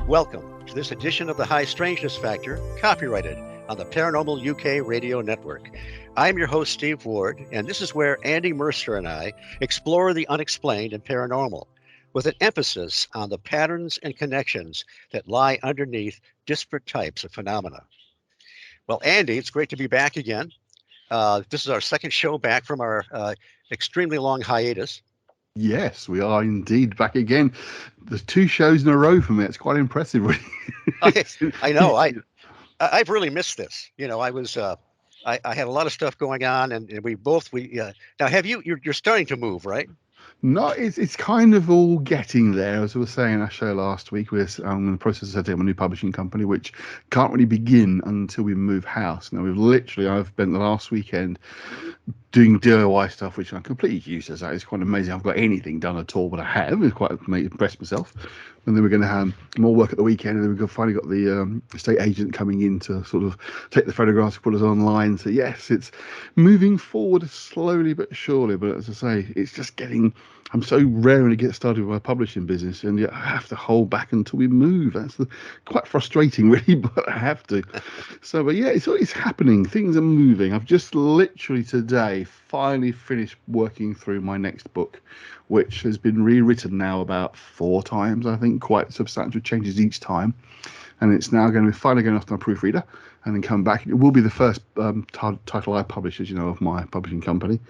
Welcome to this edition of the High Strangeness Factor, copyrighted on the Paranormal UK Radio Network. I'm your host, Steve Ward, and this is where Andy Mercer and I explore the unexplained and paranormal, with an emphasis on the patterns and connections that lie underneath disparate types of phenomena. Well, Andy, it's great to be back again. This is our second show back from our extremely long hiatus. Yes, we are indeed back again. There's 2 shows in a row for me. It's quite impressive, really. I know. I've really missed this. You know, I had a lot of stuff going on, and we now have you're starting to move, right? No, it's kind of all getting there. As I was saying in our show last week, we're in the process of setting up a new publishing company, which can't really begin until we move house. Now, I've spent the last weekend doing DIY stuff, which I'm completely useless at. It's quite amazing. I've got anything done at all, but I have. It's quite impressed myself. And then we're going to have more work at the weekend, and then we've finally got the estate agent coming in to sort of take the photographs, put us online. So yes, it's moving forward slowly but surely. But as I say, it's just getting. I'm so raring to get started with my publishing business, and yet I have to hold back until we move. That's quite frustrating, really, but I have to. So, but yeah, it's happening. Things are moving. I've just literally today finally finished working through my next book, which has been rewritten now about 4 times, I think, quite substantial changes each time. And it's now finally going off to my proofreader and then come back. It will be the first title I publish, as you know, of my publishing company.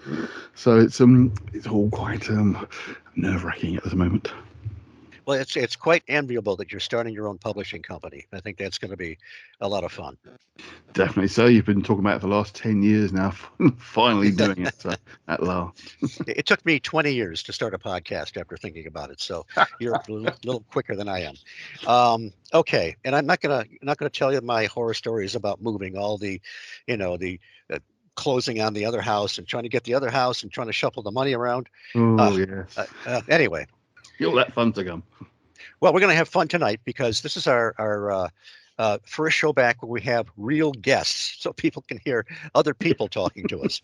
So it's all quite nerve-wracking at the moment. Well, it's quite enviable that you're starting your own publishing company. I think that's going to be a lot of fun. Definitely so. You've been talking about it for the last 10 years now, finally doing it at last. It took me 20 years to start a podcast after thinking about it. So you're a little quicker than I am. Okay. And I'm not gonna tell you my horror stories about moving all the closing on the other house and trying to get the other house and trying to shuffle the money around. Yes. Anyway. You'll let fun to come. Well, we're going to have fun tonight because this is our first show back where we have real guests, so people can hear other people talking to us.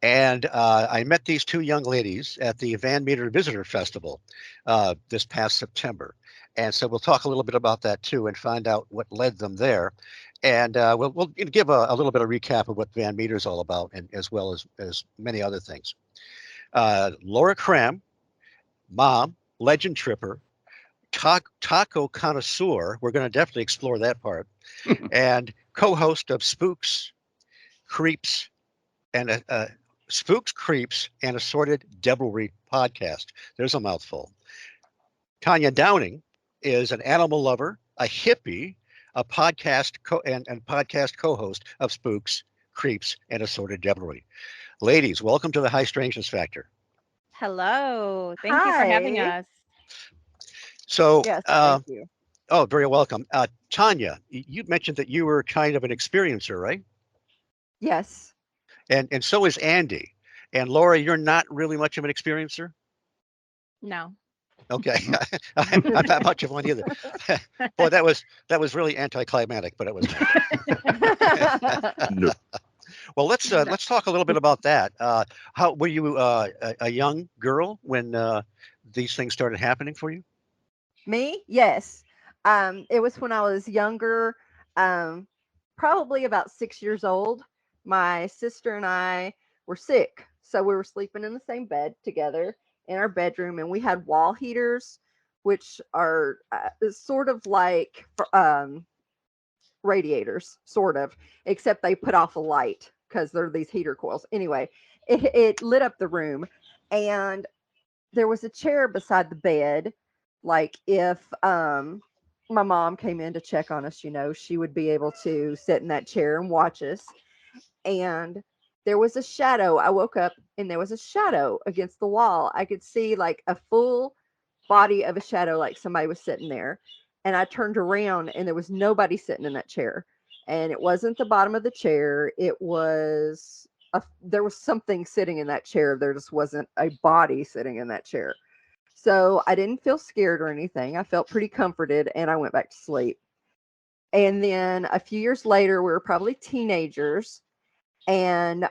And I met these 2 young ladies at the Van Meter Visitor Festival this past September. And so we'll talk a little bit about that too and find out what led them there. And we'll give a little bit of recap of what Van Meter is all about, and as well as many other things. Laura Cram, mom, legend tripper, taco connoisseur. We're going to definitely explore that part. And co-host of Spooks, Creeps, and Assorted Devilry Podcast. There's a mouthful. Tonya Downing is an animal lover, a hippie, a podcast podcast co-host of Spooks, Creeps, and Assorted Devilry. Ladies, welcome to the High Strangeness Factor. Hello. Thank you for having us. So, yes, thank you. Oh, very welcome. Tonya, you mentioned that you were kind of an experiencer, right? Yes. And so is Andy. And Laura, you're not really much of an experiencer? No. Okay. I'm not much of one either. Boy, that was really anticlimactic, but it was not. No. Well, let's talk a little bit about that. How were you a young girl when these things started happening for you? Me? Yes. It was when I was younger, probably about 6 years old. My sister and I were sick, so we were sleeping in the same bed together in our bedroom, and we had wall heaters, which are sort of like radiators, sort of, except they put off a light because they're these heater coils. Anyway, it lit up the room, and there was a chair beside the bed. Like if my mom came in to check on us, she would be able to sit in that chair and watch us. And there was a shadow. I woke up and there was a shadow against the wall. I could see like a full body of a shadow, like somebody was sitting there. And I turned around and there was nobody sitting in that chair. And it wasn't the bottom of the chair. It was, there was something sitting in that chair. There just wasn't a body sitting in that chair. So I didn't feel scared or anything. I felt pretty comforted and I went back to sleep. And then a few years later, we were probably teenagers, and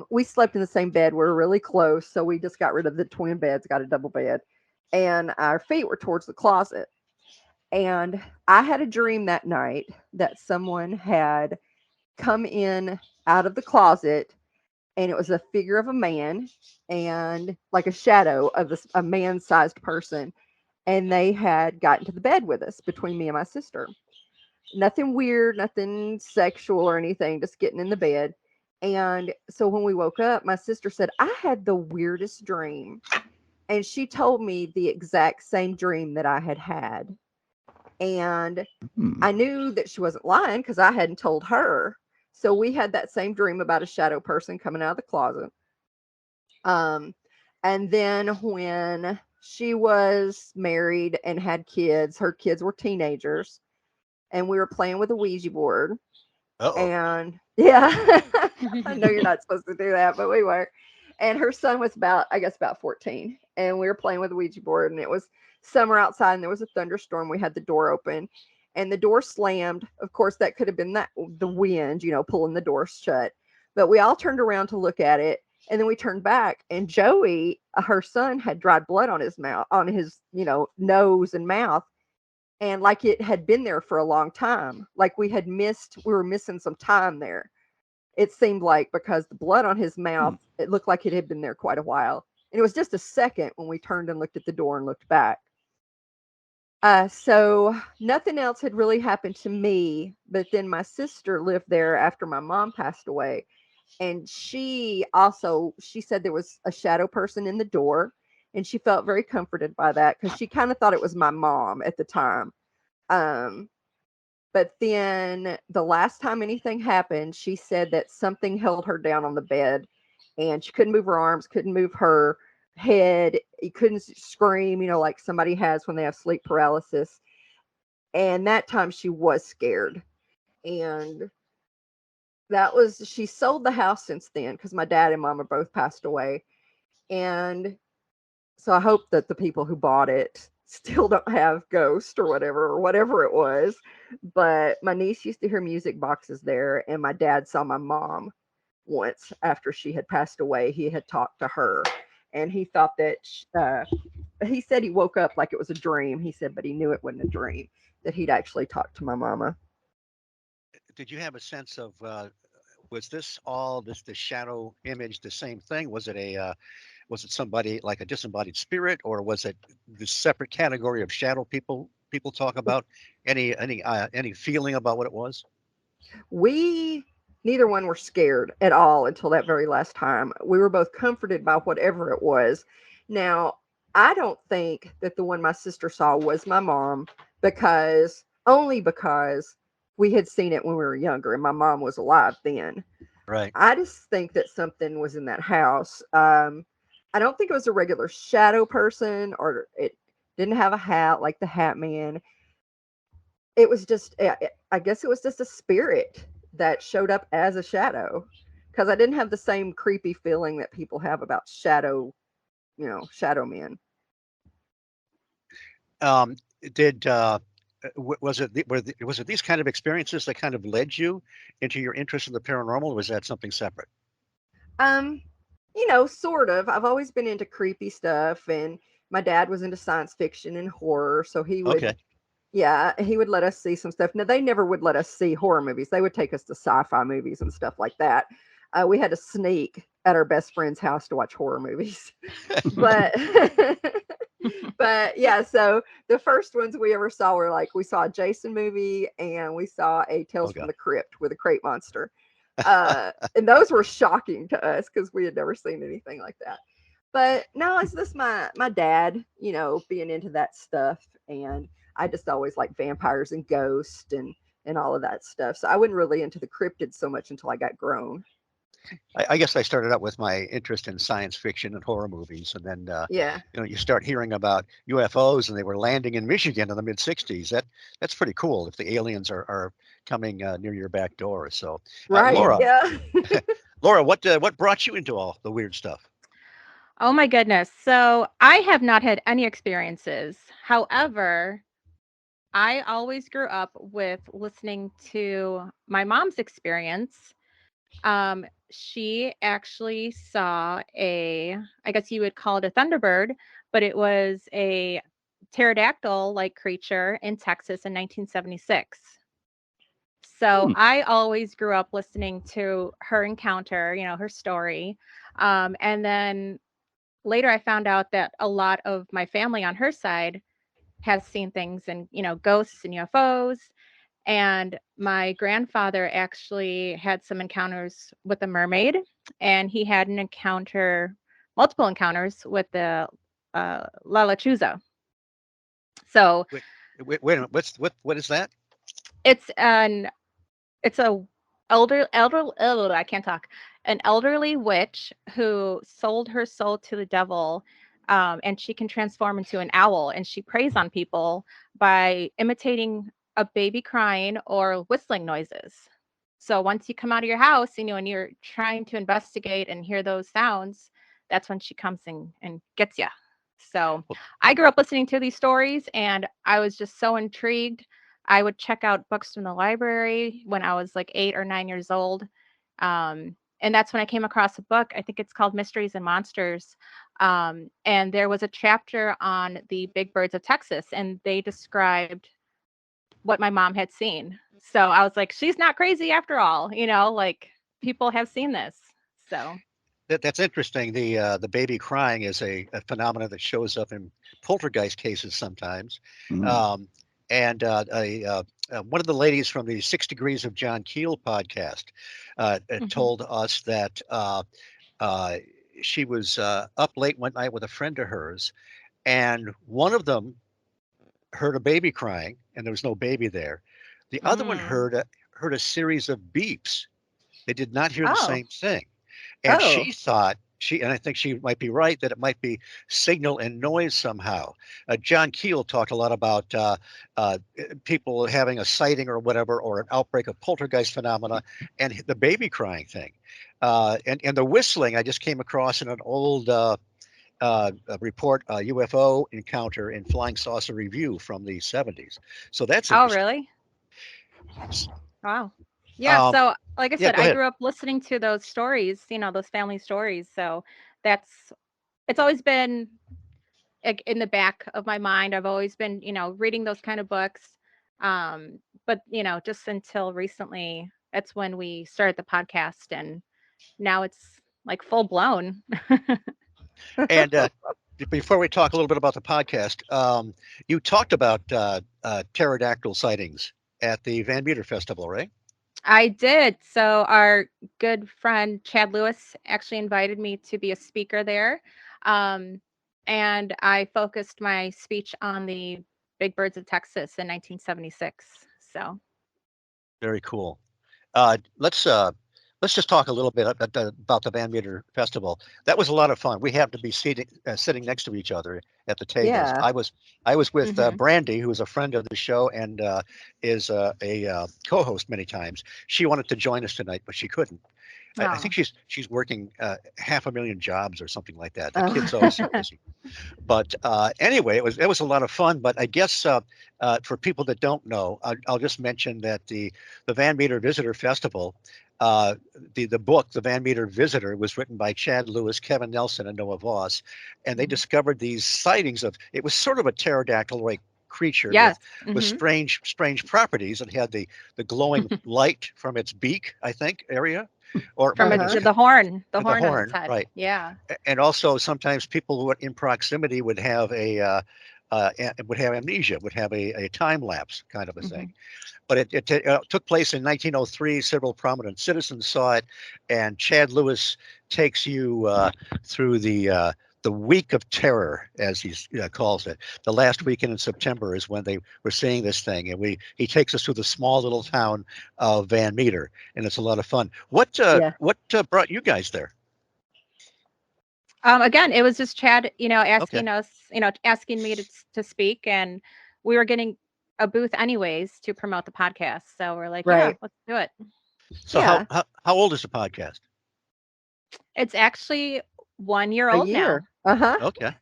we slept in the same bed. We were really close. So we just got rid of the twin beds, got a double bed, and our feet were towards the closet. And I had a dream that night that someone had come in out of the closet, and it was a figure of a man and like a shadow of a man-sized person. And they had gotten to the bed with us, between me and my sister. Nothing weird, nothing sexual or anything, just getting in the bed. And so when we woke up, my sister said, I had the weirdest dream. And she told me the exact same dream that I had had. And I knew that she wasn't lying because I hadn't told her. So we had that same dream about a shadow person coming out of the closet. And then when she was married and had kids, her kids were teenagers, and we were playing with a Ouija board. Uh-oh. And yeah, I know you're not supposed to do that, but we were. And her son was about 14. And we were playing with a Ouija board, and it was summer outside, and there was a thunderstorm. We had the door open, and the door slammed. Of course, that could have been the wind, pulling the door shut. But we all turned around to look at it, and then we turned back, and Joey, her son, had dried blood on his mouth, on his, nose and mouth. And like it had been there for a long time, like we were missing some time there. It seemed like, because the blood on his mouth, it looked like it had been there quite a while. And it was just a second when we turned and looked at the door and looked back. So nothing else had really happened to me, but then my sister lived there after my mom passed away. And she said there was a shadow person in the door, and she felt very comforted by that because she kind of thought it was my mom at the time. But then the last time anything happened, she said that something held her down on the bed, and she couldn't move her arms, couldn't move her head. You couldn't scream, like somebody has when they have sleep paralysis. And that time she was scared. And she sold the house since then because my dad and mom are both passed away. And so I hope that the people who bought it still don't have ghosts or whatever it was. But my niece used to hear music boxes there, and my dad saw my mom once after she had passed away. He had talked to her, and he thought that he said he woke up like it was a dream. He said, but he knew it wasn't a dream, that he'd actually talked to my mama. Did you have a sense of was this all the shadow image the same thing? Was it somebody like a disembodied spirit, or was it the separate category of shadow people talk about? Any feeling about what it was? Neither one were scared at all until that very last time. We were both comforted by whatever it was. Now, I don't think that the one my sister saw was my mom, only because we had seen it when we were younger and my mom was alive then. Right. I just think that something was in that house. I don't think it was a regular shadow person, or it didn't have a hat like the Hat Man. It was just, I guess it was just a spirit that showed up as a shadow, because I didn't have the same creepy feeling that people have about shadow men. Was it these kind of experiences that kind of led you into your interest in the paranormal, or was that something separate? Sort of. I've always been into creepy stuff, and my dad was into science fiction and horror, so he would, Okay. yeah, he would let us see some stuff. Now, they never would let us see horror movies. They would take us to sci-fi movies and stuff like that. We had to sneak at our best friend's house to watch horror movies. but but yeah, so the first ones we ever saw were we saw a Jason movie, and we saw a Tales from the Crypt with a crate monster. And those were shocking to us because we had never seen anything like that. But no, it's just my dad, being into that stuff. And I just always liked vampires and ghosts and all of that stuff. So I wasn't really into the cryptid so much until I got grown. I guess I started out with my interest in science fiction and horror movies, and then you start hearing about UFOs, and they were landing in Michigan in the mid '60s. That's pretty cool if the aliens are coming near your back door. So, right, Laura, yeah. Laura, what brought you into all the weird stuff? Oh my goodness. So I have not had any experiences. However, I always grew up with listening to my mom's experience. She actually saw I guess you would call it a Thunderbird, but it was a pterodactyl-like creature in Texas in 1976. So Hmm. I always grew up listening to her encounter, her story. And then later I found out that a lot of my family on her side has seen things and, ghosts and UFOs. And my grandfather actually had some encounters with a mermaid, and he had multiple encounters with the La Lechuza. So Wait a minute. What is that? it's a I can't talk. An elderly witch who sold her soul to the devil, and she can transform into an owl, and she preys on people by imitating a baby crying or whistling noises. So once you come out of your house, and you're trying to investigate and hear those sounds, that's when she comes and gets you. So Well, I grew up listening to these stories, and I was just so intrigued. I would check out books from the library when I was like 8 or 9 years old. And that's when I came across a book. I think it's called Mysteries and Monsters. And there was a chapter on the big birds of Texas, and they described what my mom had seen. So I was like, she's not crazy after all, like people have seen this. So that's interesting. The baby crying is a phenomenon that shows up in poltergeist cases sometimes. Hmm. And one of the ladies from the 6 Degrees of John Keel podcast told us that she was up late one night with a friend of hers, and one of them heard a baby crying, and there was no baby there. The other one Mm. heard a series of beeps. They did not hear the Oh. same thing, and Oh. she thought and I think she might be right that it might be signal and noise somehow. John Keel talked a lot about people having a sighting or whatever, or an outbreak of poltergeist phenomena, and the baby crying thing, and the whistling. I just came across in an old report, UFO encounter in Flying Saucer Review from the 70s. So that's Oh, interesting. really? Wow. Yeah. Um, So, like I yeah, said, go I ahead. grew up listening to those stories, those family stories. So it's always been like in the back of my mind. I've always been, reading those kind of books. But, just until recently, that's when we started the podcast, and now it's like full blown. And before we talk a little bit about the podcast, you talked about pterodactyl sightings at the Van Meter Festival, right? I did. So our good friend Chad Lewis actually invited me to be a speaker there. Um, and I focused my speech on the big birds of Texas in 1976. So, Very cool. Let's just talk a little bit about the Van Meter Festival. That was a lot of fun. We happened to be sitting next to each other at the tables. Yeah. I was with Mhm. Brandy, who is a friend of the show and is a co-host many times. She wanted to join us tonight, but she couldn't. I think Oh. she's working 500,000 jobs or something like that. The Oh. kid's always so busy. But anyway, it was a lot of fun. But I guess for people that don't know, I'll just mention that the Van Meter Visitor Festival, the book, The Van Meter Visitor, was written by Chad Lewis, Kevin Nelson, and Noah Voss, and they Mhm. discovered these sightings of. It was sort of a pterodactyl-like creature Yes. with Mhm. strange properties. It had the glowing light from its beak, I think, area, or From maybe it was Uh-huh. the horn, the the horn on its horn, head. right? Yeah. And also sometimes people who are in proximity would have would have amnesia, would have a time lapse kind of a thing. Mhm. But it took place in 1903. Several prominent citizens saw it, and Chad Lewis takes you through the week of terror, as he calls it. The last weekend in September is when they were seeing this thing, and he takes us through the small little town of Van Meter, and it's a lot of fun. What Yeah. brought you guys there? Again, it was just Chad, Okay. asking us, asking me to speak, and we were getting a booth anyways to promote the podcast. So we're like, yeah, Right. let's do it. So Yeah. how old is the podcast? It's actually 1 year A old now. year. Uh-huh. Okay.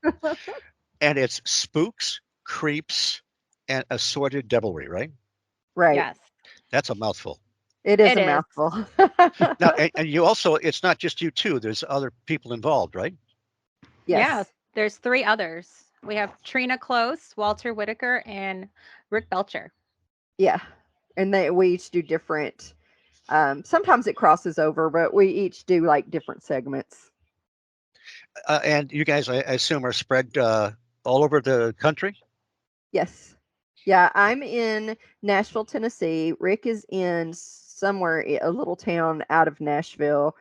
And it's Spooks, Creeps, and Assorted Devilry, right? Right. Yes, That's a mouthful. It is it a is. mouthful. Now, and you also, it's not just you two, there's other people involved, right? Yes, Yes. there's 3 others. We have Trina Close, Walter Whitaker, and Rick Belcher. Yeah, and we each do different. Sometimes it crosses over, but we each do like different segments. And you guys, I assume, are spread all over the country? Yes. Yeah, I'm in Nashville, Tennessee. Rick is in somewhere, a little town out of Nashville.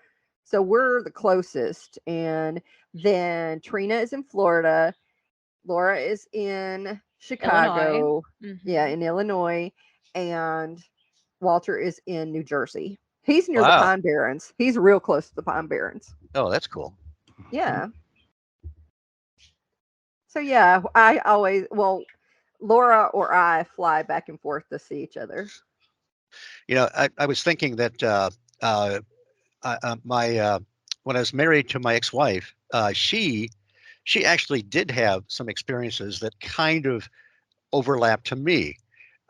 So we're the closest. And then Trina is in Florida. Laura is in Chicago. Yeah, in Illinois. And Walter is in New Jersey. He's near the Wow. Pine Barrens. He's real close to the Pine Barrens. Oh, that's cool. Yeah. So yeah, I always, Laura or I fly back and forth to see each other. You know, I was thinking that when I was married to my ex-wife, she actually did have some experiences that kind of overlapped to me.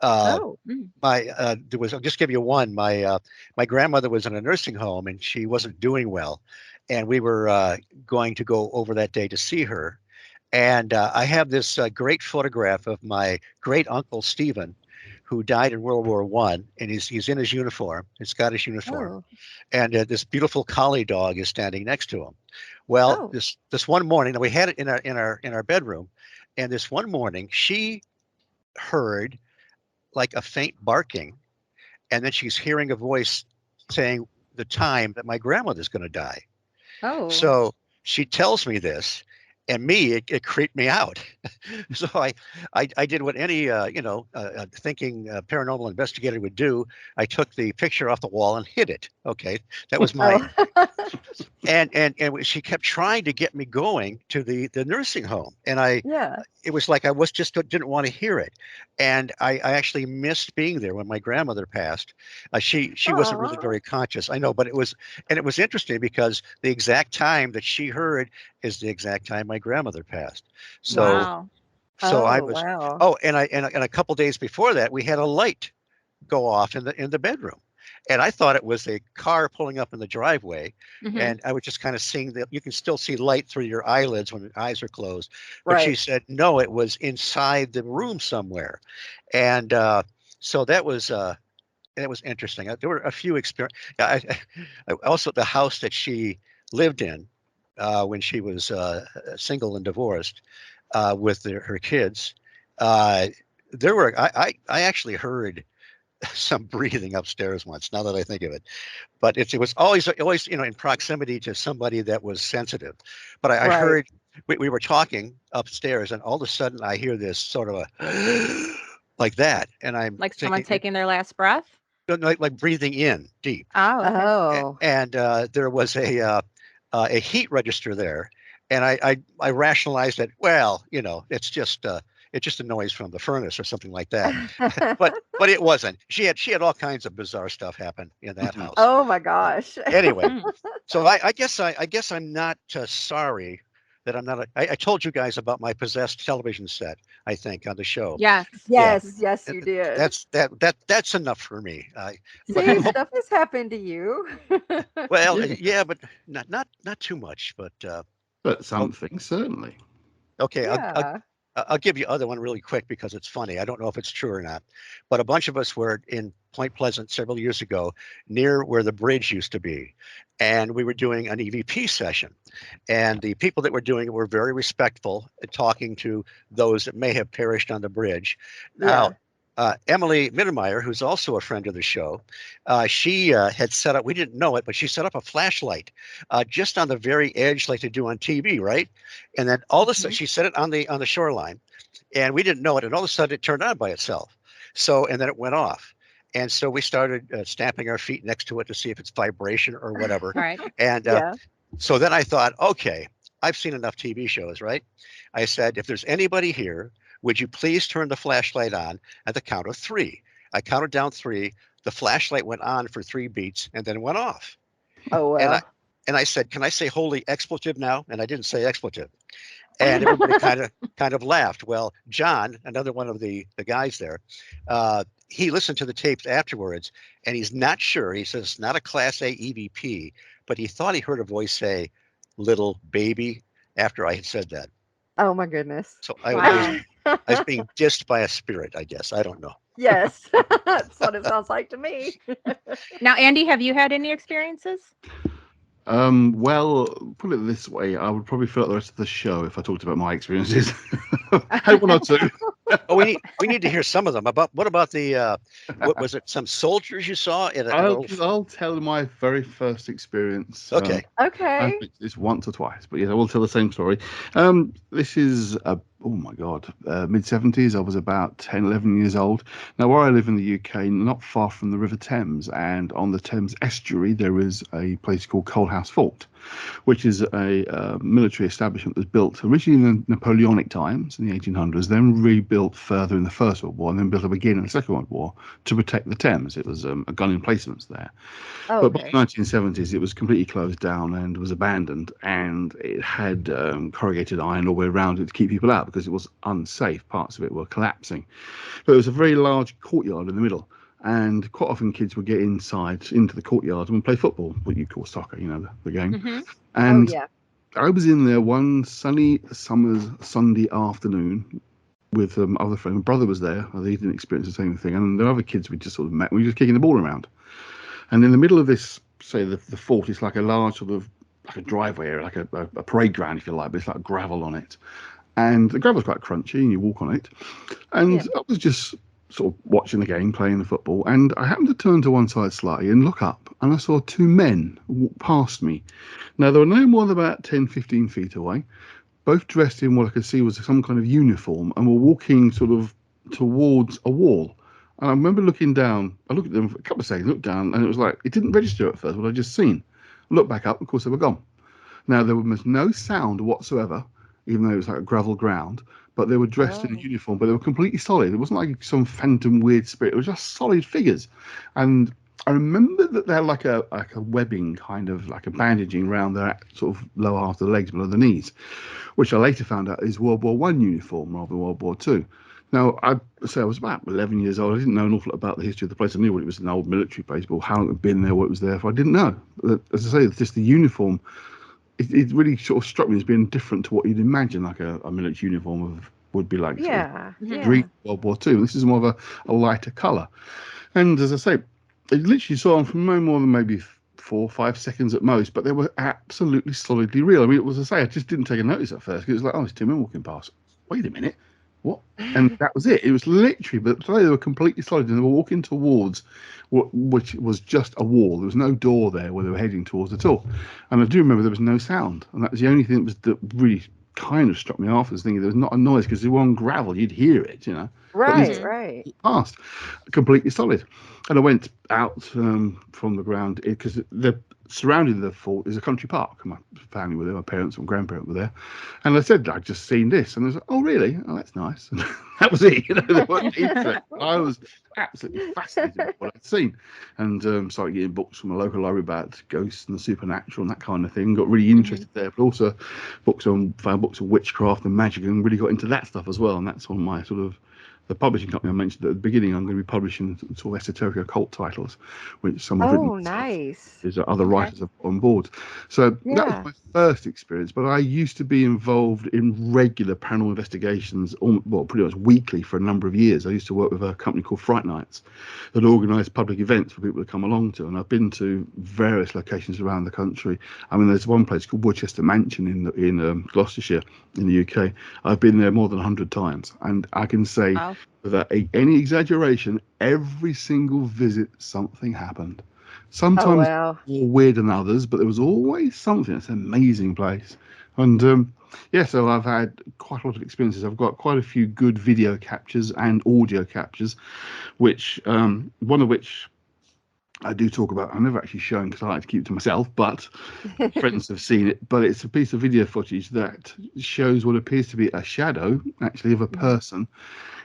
Oh. There was, I'll just give you one. My grandmother was in a nursing home and she wasn't doing well, and we were going to go over that day to see her. And I have this great photograph of my great uncle Stephen, who died in World War I, and he's in his uniform, his Scottish uniform, and this beautiful collie dog is standing next to him. Well, this one morning, and we had it in our bedroom, and this one morning she heard like a faint barking, and then she's hearing a voice saying the time that my grandmother's going to die. Oh. So she tells me this, and me, it creeped me out. So I did what any thinking paranormal investigator would do. I took the picture off the wall and hid it. Okay, that was my. And she kept trying to get me going to the nursing home, and it was like I didn't want to hear it, and I actually missed being there when my grandmother passed. She wasn't really very conscious, I know, but it was interesting because the exact time that she heard is the exact time my grandmother passed. So wow. I was and a couple days before that we had a light go off in the bedroom. And I thought it was a car pulling up in the driveway, and I was just kind of seeing that you can still see light through your eyelids when your eyes are closed. But she said no, it was inside the room somewhere, and so that was interesting. There were a few experiences. Also, the house that she lived in when she was single and divorced with her kids, there were I actually heard some breathing upstairs once, now that I think of it, but it was always in proximity to somebody that was sensitive. But I heard we were talking upstairs, and all of a sudden I hear this sort of a like that, and I'm like someone taking their last breath, like breathing in deep. And there was a heat register there, and I rationalized that, well, it's just a noise from the furnace or something like that. but it wasn't. She had all kinds of bizarre stuff happen in that house. Oh my gosh. Anyway, so I guess I'm not sorry that I'm not. I told you guys about my possessed television set, I think, on the show. Yes, you did. That's enough for me. See, stuff has happened to you. Well, yeah, but not too much, but something certainly. Okay, I'll give you other one really quick because it's funny. I don't know if it's true or not, but a bunch of us were in Point Pleasant several years ago, near where the bridge used to be, and we were doing an EVP session, and the people that were doing it were very respectful, talking to those that may have perished on the bridge. Now, Emily Mittermeier, who's also a friend of the show, she had set up, we didn't know it, but she set up a flashlight just on the very edge like they do on TV, right? And then all of a sudden, she set it on the shoreline, and we didn't know it, and all of a sudden it turned on by itself. So, and then it went off. And so we started stamping our feet next to it to see if it's vibration or whatever. Right. And so then I thought, okay, I've seen enough TV shows, right? I said, if there's anybody here, would you please turn the flashlight on at the count of 3? I counted down 3. The flashlight went on for 3 beats and then went off. Oh, well. And I said, can I say holy expletive now? And I didn't say expletive. And everybody kind of laughed. Well, John, another one of the guys there, he listened to the tapes afterwards, and he's not sure. He says it's not a Class A EVP, but he thought he heard a voice say, "little baby," after I had said that. Oh my goodness. So Wow. I was being dissed by a spirit, I guess. I don't know. Yes, that's what it sounds like to me. Now, Andy, have you had any experiences? Well, put it this way, I would probably fill out the rest of the show if I talked about my experiences. I had one or two. Oh, we need to hear some of them. What about the what was it? Some soldiers you saw in a little... I'll tell my very first experience. Okay. Okay. It's once or twice, but yes, I will tell the same story. This is oh my God, mid-70s. I was about 10, 11 years old. Now, where I live in the UK, not far from the River Thames, and on the Thames estuary, there is a place called Coalhouse Fort, which is a military establishment that was built originally in the Napoleonic times in the 1800s, then rebuilt further in the First World War, and then built up again in the Second World War to protect the Thames. It was a gun emplacements there. But by the 1970s, it was completely closed down and was abandoned, and it had corrugated iron all the way around it to keep people out because it was unsafe. Parts of it were collapsing. But it was a very large courtyard in the middle, and quite often kids would get inside into the courtyard and play football, what you call soccer, the game. Mm-hmm. And yeah. I was in there one sunny summer's Sunday afternoon with other friends. My brother was there. He didn't experience the same thing. And the other kids we just sort of met. We were just kicking the ball around. And in the middle of this, say the fort, it's like a large sort of like a driveway area, like a parade ground, if you like, but it's like gravel on it. And the gravel's quite crunchy and you walk on it. And I was just sort of watching the game, playing the football, and I happened to turn to one side slightly and look up, and I saw two men walk past me. Now, they were no more than about 10, 15 feet away, both dressed in what I could see was some kind of uniform, and were walking sort of towards a wall. And I remember looking down, I looked at them for a couple of seconds, looked down, and it was like, it didn't register at first what I'd just seen. I looked back up, of course they were gone. Now, there was no sound whatsoever, even though it was like a gravel ground, but they were dressed in a uniform, but they were completely solid. It wasn't like some phantom weird spirit. It was just solid figures. And I remember that they had like a webbing, kind of like a bandaging around their sort of lower half of the legs below the knees, which I later found out is World War I uniform rather than World War II. Now, I was about 11 years old. I didn't know an awful lot about the history of the place. I knew it was an old military base, but how long it had been there, what it was there for, I didn't know. But as I say, just the uniform, it really sort of struck me as being different to what you'd imagine like a military uniform would be like. During World War II. This is more of a lighter colour. And as I say, it literally saw them from no more than maybe 4 or 5 seconds at most, but they were absolutely solidly real. I mean, it was, as I say, I just didn't take a notice at first because it was like, oh, it's two men walking past. Wait a minute. What? And that was it. It was literally, but they were completely solid and they were walking towards which was just a wall. There was no door there where they were heading towards at all. And I do remember there was no sound. And that was the only thing that really kind of struck me off, was thinking there was not a noise because they were on gravel. You'd hear it, Right. Past, completely solid. And I went out from the ground because the surrounding the fort is a country park. My family were there, my parents and grandparents were there, and I said I'd just seen this, and they was like, "Oh, really? Oh, that's nice." And that was it. They weren't into it. I was absolutely fascinated with what I'd seen, and started getting books from a local library about ghosts and the supernatural and that kind of thing. Got really interested there, but also found books of witchcraft and magic, and really got into that stuff as well. And that's on my sort of the publishing company I mentioned at the beginning. I'm going to be publishing sort of esoteric occult titles, which some have written. Nice. There's other writers on board. So that was my first experience. But I used to be involved in regular paranormal investigations, pretty much weekly for a number of years. I used to work with a company called Fright Nights that organised public events for people to come along to. And I've been to various locations around the country. I mean, there's one place called Worcester Mansion in Gloucestershire in the UK. I've been there more than 100 times. And I can say, without any exaggeration, every single visit something happened. Sometimes more weird than others, but there was always something. It's an amazing place. And so I've had quite a lot of experiences. I've got quite a few good video captures and audio captures, which one of which I do talk about. I've never actually shown because I like to keep it to myself, but friends have seen it. But it's a piece of video footage that shows what appears to be a shadow, actually, of a person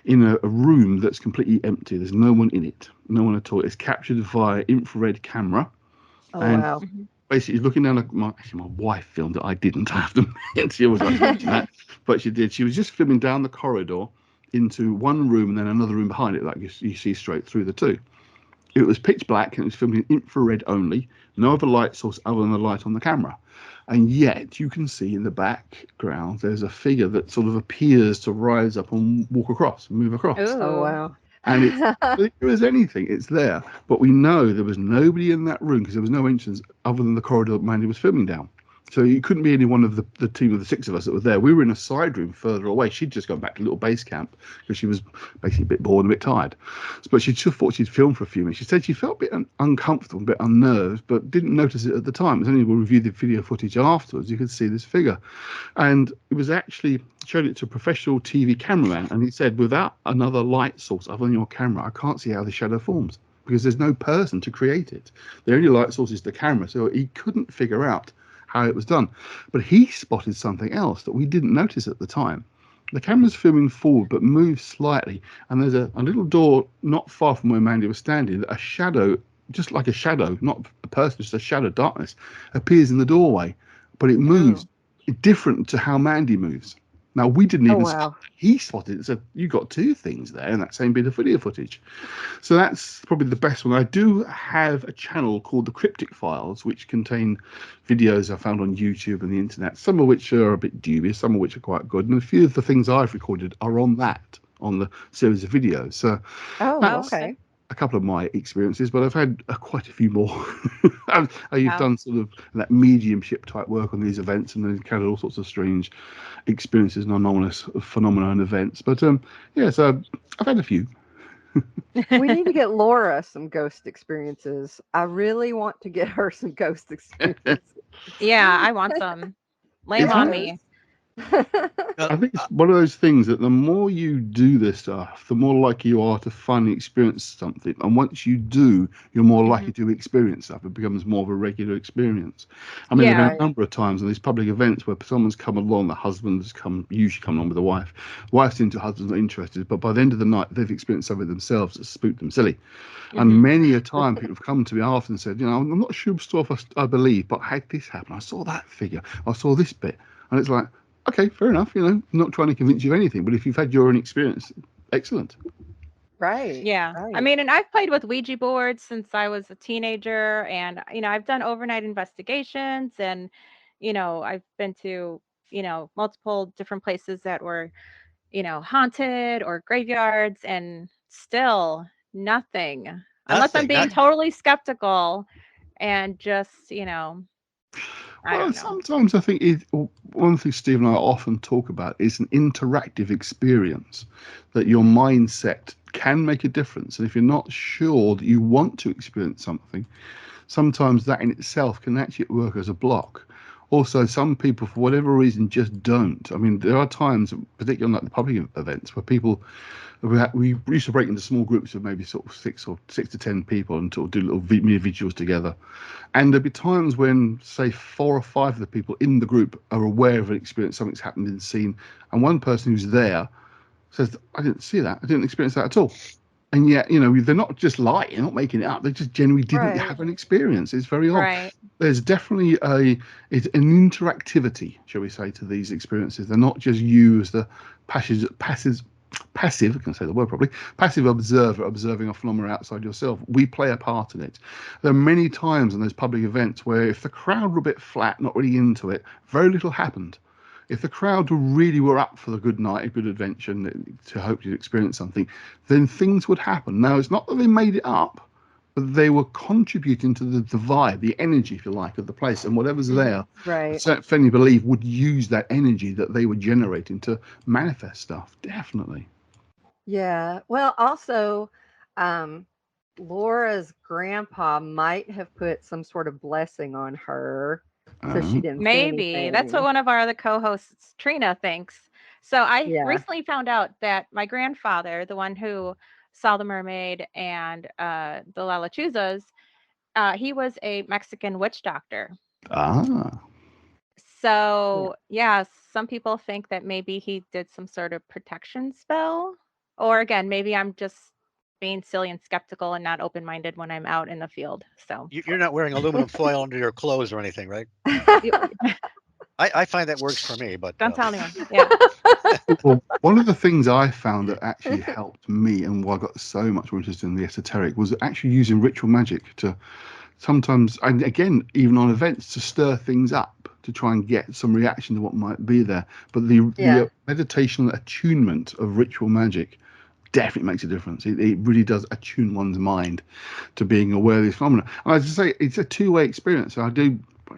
in a room that's completely empty. There's no one in it, no one at all. It's captured via infrared camera. Basically, looking down. My wife filmed it. I didn't. I have to admit, she was like that, but she did. She was just filming down the corridor into one room and then another room behind it, like you see straight through the two. It was pitch black and it was filmed in infrared only, no other light source other than the light on the camera. And yet you can see in the background there's a figure that sort of appears to rise up and walk across, move across. Ooh. Oh wow. And it's if there is anything, it's there. But we know there was nobody in that room because there was no entrance other than the corridor that Mandy was filming down. So it couldn't be any one of the team of the 6 of us that were there. We were in a side room further away. She'd just gone back to a little base camp because she was basically a bit bored and a bit tired. But she just thought she'd film for a few minutes. She said she felt a bit uncomfortable, a bit unnerved, but didn't notice it at the time. It was only when we reviewed the video footage afterwards you could see this figure. And it was actually showed it to a professional TV cameraman, and he said, without another light source other than your camera, I can't see how the shadow forms because there's no person to create it. The only light source is the camera. So he couldn't figure out how it was done. But he spotted something else that we didn't notice at the time. The camera's filming forward but moves slightly, and there's a little door not far from where Mandy was standing. A shadow, just like a shadow, not a person, just a shadow, darkness, appears in the doorway, but it moves different to how Mandy moves. Now, we didn't even spot that. He spotted it. So you got 2 things there in that same bit of video footage. So that's probably the best one. I do have a channel called the Cryptic Files, which contain videos I found on YouTube and the internet, some of which are a bit dubious, some of which are quite good. And a few of the things I've recorded are on the series of videos. So okay. a couple of my experiences, but I've had quite a few more. You've done sort of that mediumship type work on these events and encountered all sorts of strange experiences and anomalous phenomena and events. But so I've had a few. We need to get Laura some ghost experiences. I really want to get her some ghost experiences. Yeah, I want some. Lay them on me. I think it's one of those things that the more you do this stuff, the more likely you are to finally experience something. And once you do, you're more likely to experience stuff. It becomes more of a regular experience. I mean, there have been a number of times in these public events where someone's come along, the husband's usually come along with the wife. Wife's into husband's not interested, but by the end of the night, they've experienced something themselves that spooked them silly. And many a time people have come to me after and said, I'm not sure stuff I believe, but I had this happen. I saw that figure. I saw this bit. And it's like, okay, fair enough. Not trying to convince you of anything, but if you've had your own experience, excellent. Right. Yeah. Right. I mean, and I've played with Ouija boards since I was a teenager, and I've done overnight investigations, and I've been to multiple different places that were haunted or graveyards, and still nothing. Unless I'm being totally skeptical and just I don't know. Sometimes I think one thing Steve and I often talk about is an interactive experience, that your mindset can make a difference. And if you're not sure that you want to experience something, sometimes that in itself can actually work as a block. Also, some people, for whatever reason, just don't. I mean, there are times, particularly like the public events, where people, we used to break into small groups of maybe sort of 6 to 10 people and sort of do little mini vigils together. And there'd be times when, say, 4 or 5 of the people in the group are aware of an experience, something's happened in the scene, and one person who's there says, I didn't see that, I didn't experience that at all. And yet, they're not just lying, they're not making it up. They just genuinely didn't have an experience. It's very odd. Right. There's definitely an interactivity, shall we say, to these experiences. They're not just you as the passive, I can say the word probably, passive observer observing a phenomenon outside yourself. We play a part in it. There are many times in those public events where if the crowd were a bit flat, not really into it, very little happened. If the crowd really were up for the good night, a good adventure, to hope you'd experience something, then things would happen. Now, it's not that they made it up, but they were contributing to the vibe, the energy, if you like, of the place. And whatever's there, I certainly believe would use that energy that they were generating to manifest stuff. Definitely. Yeah. Well, also, Laura's grandpa might have put some sort of blessing on her. So she didn't. Maybe that's what one of our other co-hosts, Trina, thinks. So I recently found out that my grandfather, the one who saw the mermaid and the La Lechuzas, he was a Mexican witch doctor. So some people think that maybe he did some sort of protection spell, or again, maybe I'm just being silly and skeptical and not open-minded when I'm out in the field. So you're not wearing aluminum foil under your clothes or anything, right? I find that works for me, but don't tell anyone. Yeah. Well, one of the things I found that actually helped me and why I got so much more interested in the esoteric was actually using ritual magic to sometimes, and again, even on events, to stir things up, to try and get some reaction to what might be there. But the meditational attunement of ritual magic definitely makes a difference. It really does attune one's mind to being aware of these phenomena. And as I say, it's a two-way experience. So I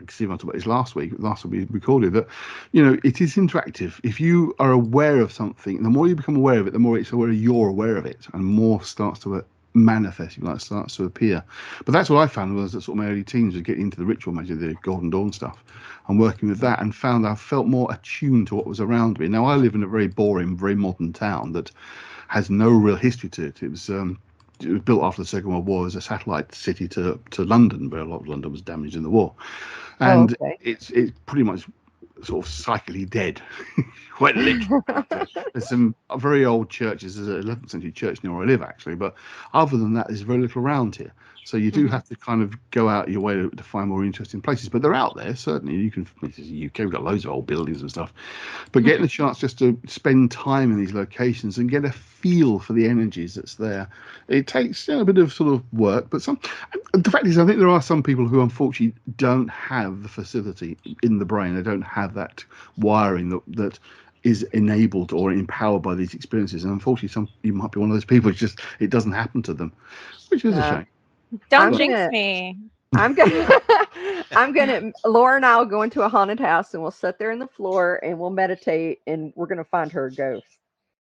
Steve talked about this last week we recorded that, it is interactive. If you are aware of something, the more you become aware of it, the more it's aware you're aware of it, and more starts to manifest, starts to appear. But that's what I found was that sort of my early teens was getting into the ritual magic, the Golden Dawn stuff, and working with that, and found I felt more attuned to what was around me. Now I live in a very boring, very modern town that has no real history to it. It was built after the Second World War as a satellite city to London, but a lot of London was damaged in the war, and it's pretty much sort of psychically dead. Quite literally. There's some very old churches. There's an 11th century church near where I live, actually, but other than that, there's very little around here. So you do have to kind of go out your way to find more interesting places, but they're out there, certainly. You can, this is the UK, we've got loads of old buildings and stuff, but getting a chance just to spend time in these locations and get a feel for the energies that's there, it takes a bit of sort of work, but the fact is, I think there are some people who unfortunately don't have the facility in the brain. They don't have that wiring that is enabled or empowered by these experiences, and unfortunately you might be one of those people. It doesn't happen to them, which is a shame. Don't jinx me. I'm gonna Laura and I will go into a haunted house and we'll sit there on the floor and we'll meditate and we're gonna find her ghost.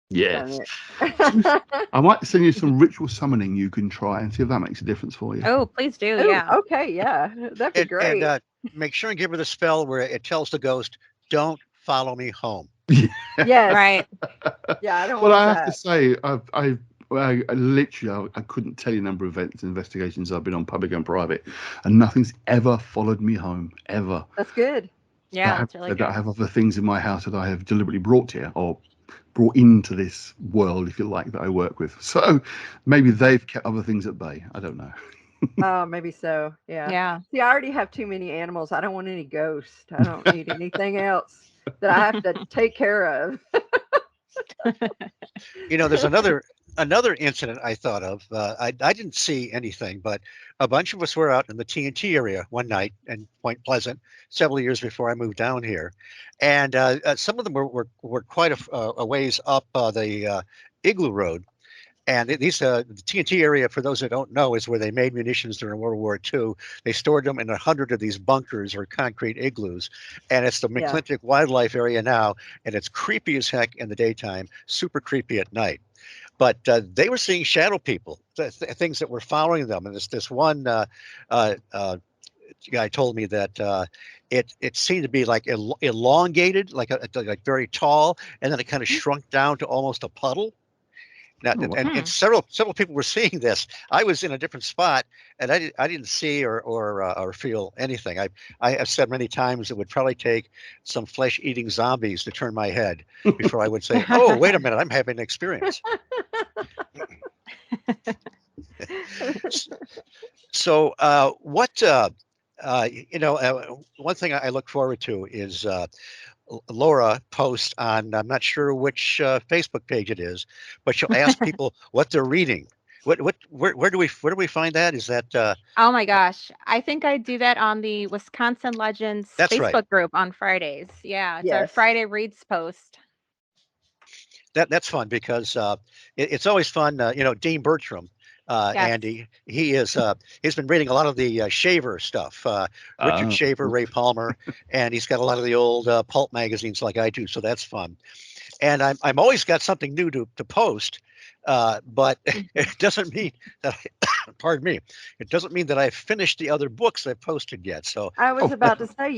Yes. I might send you some ritual summoning you can try and see if that makes a difference for you. Oh, please do. Ooh, yeah. Okay, yeah. That'd be great. And make sure and give her the spell where it tells the ghost, "Don't follow me home." Yes. Right. Yeah, I don't Well, want I that. have to say, I literally couldn't tell you the number of events and investigations I've been on, public and private, and nothing's ever followed me home, ever. That's good. Yeah, that's really good. I have other things in my house that I have deliberately brought here or brought into this world, if you like, that I work with. So maybe they've kept other things at bay. I don't know. Oh, maybe so. Yeah. Yeah. See, I already have too many animals. I don't want any ghosts. I don't need anything else that I have to take care of. There's another incident I thought of. I didn't see anything, but a bunch of us were out in the TNT area one night in Point Pleasant several years before I moved down here, and some of them were quite a ways up the Igloo Road. And the TNT area, for those that don't know, is where they made munitions during World War II. They stored them in 100 of these bunkers or concrete igloos. And it's the McClintock Wildlife Area now, and it's creepy as heck in the daytime, super creepy at night. But they were seeing shadow people, things that were following them. And this one guy told me that it seemed to be like elongated, like very tall, and then it kind of shrunk down to almost a puddle. Now, and several people were seeing this. I was in a different spot, and I didn't see or feel anything. I have said many times it would probably take some flesh-eating zombies to turn my head before I would say, "Oh, wait a minute, I'm having an experience." So, one thing I look forward to is Laura posts on, I'm not sure which Facebook page it is, but she'll ask people what they're reading. Where do we find that? Is that oh my gosh, I think I do that on the Wisconsin Legends Facebook group on Fridays. Yeah, it's our Friday Reads post. That's fun because it's always fun. Dean Bertram, Andy, he's been reading a lot of the Shaver stuff, Richard Shaver, Ray Palmer, and he's got a lot of the old pulp magazines like I do, so that's fun. And I'm always got something new to post, but it doesn't mean that pardon me, it doesn't mean that I've finished the other books I've posted yet. So I was about to say,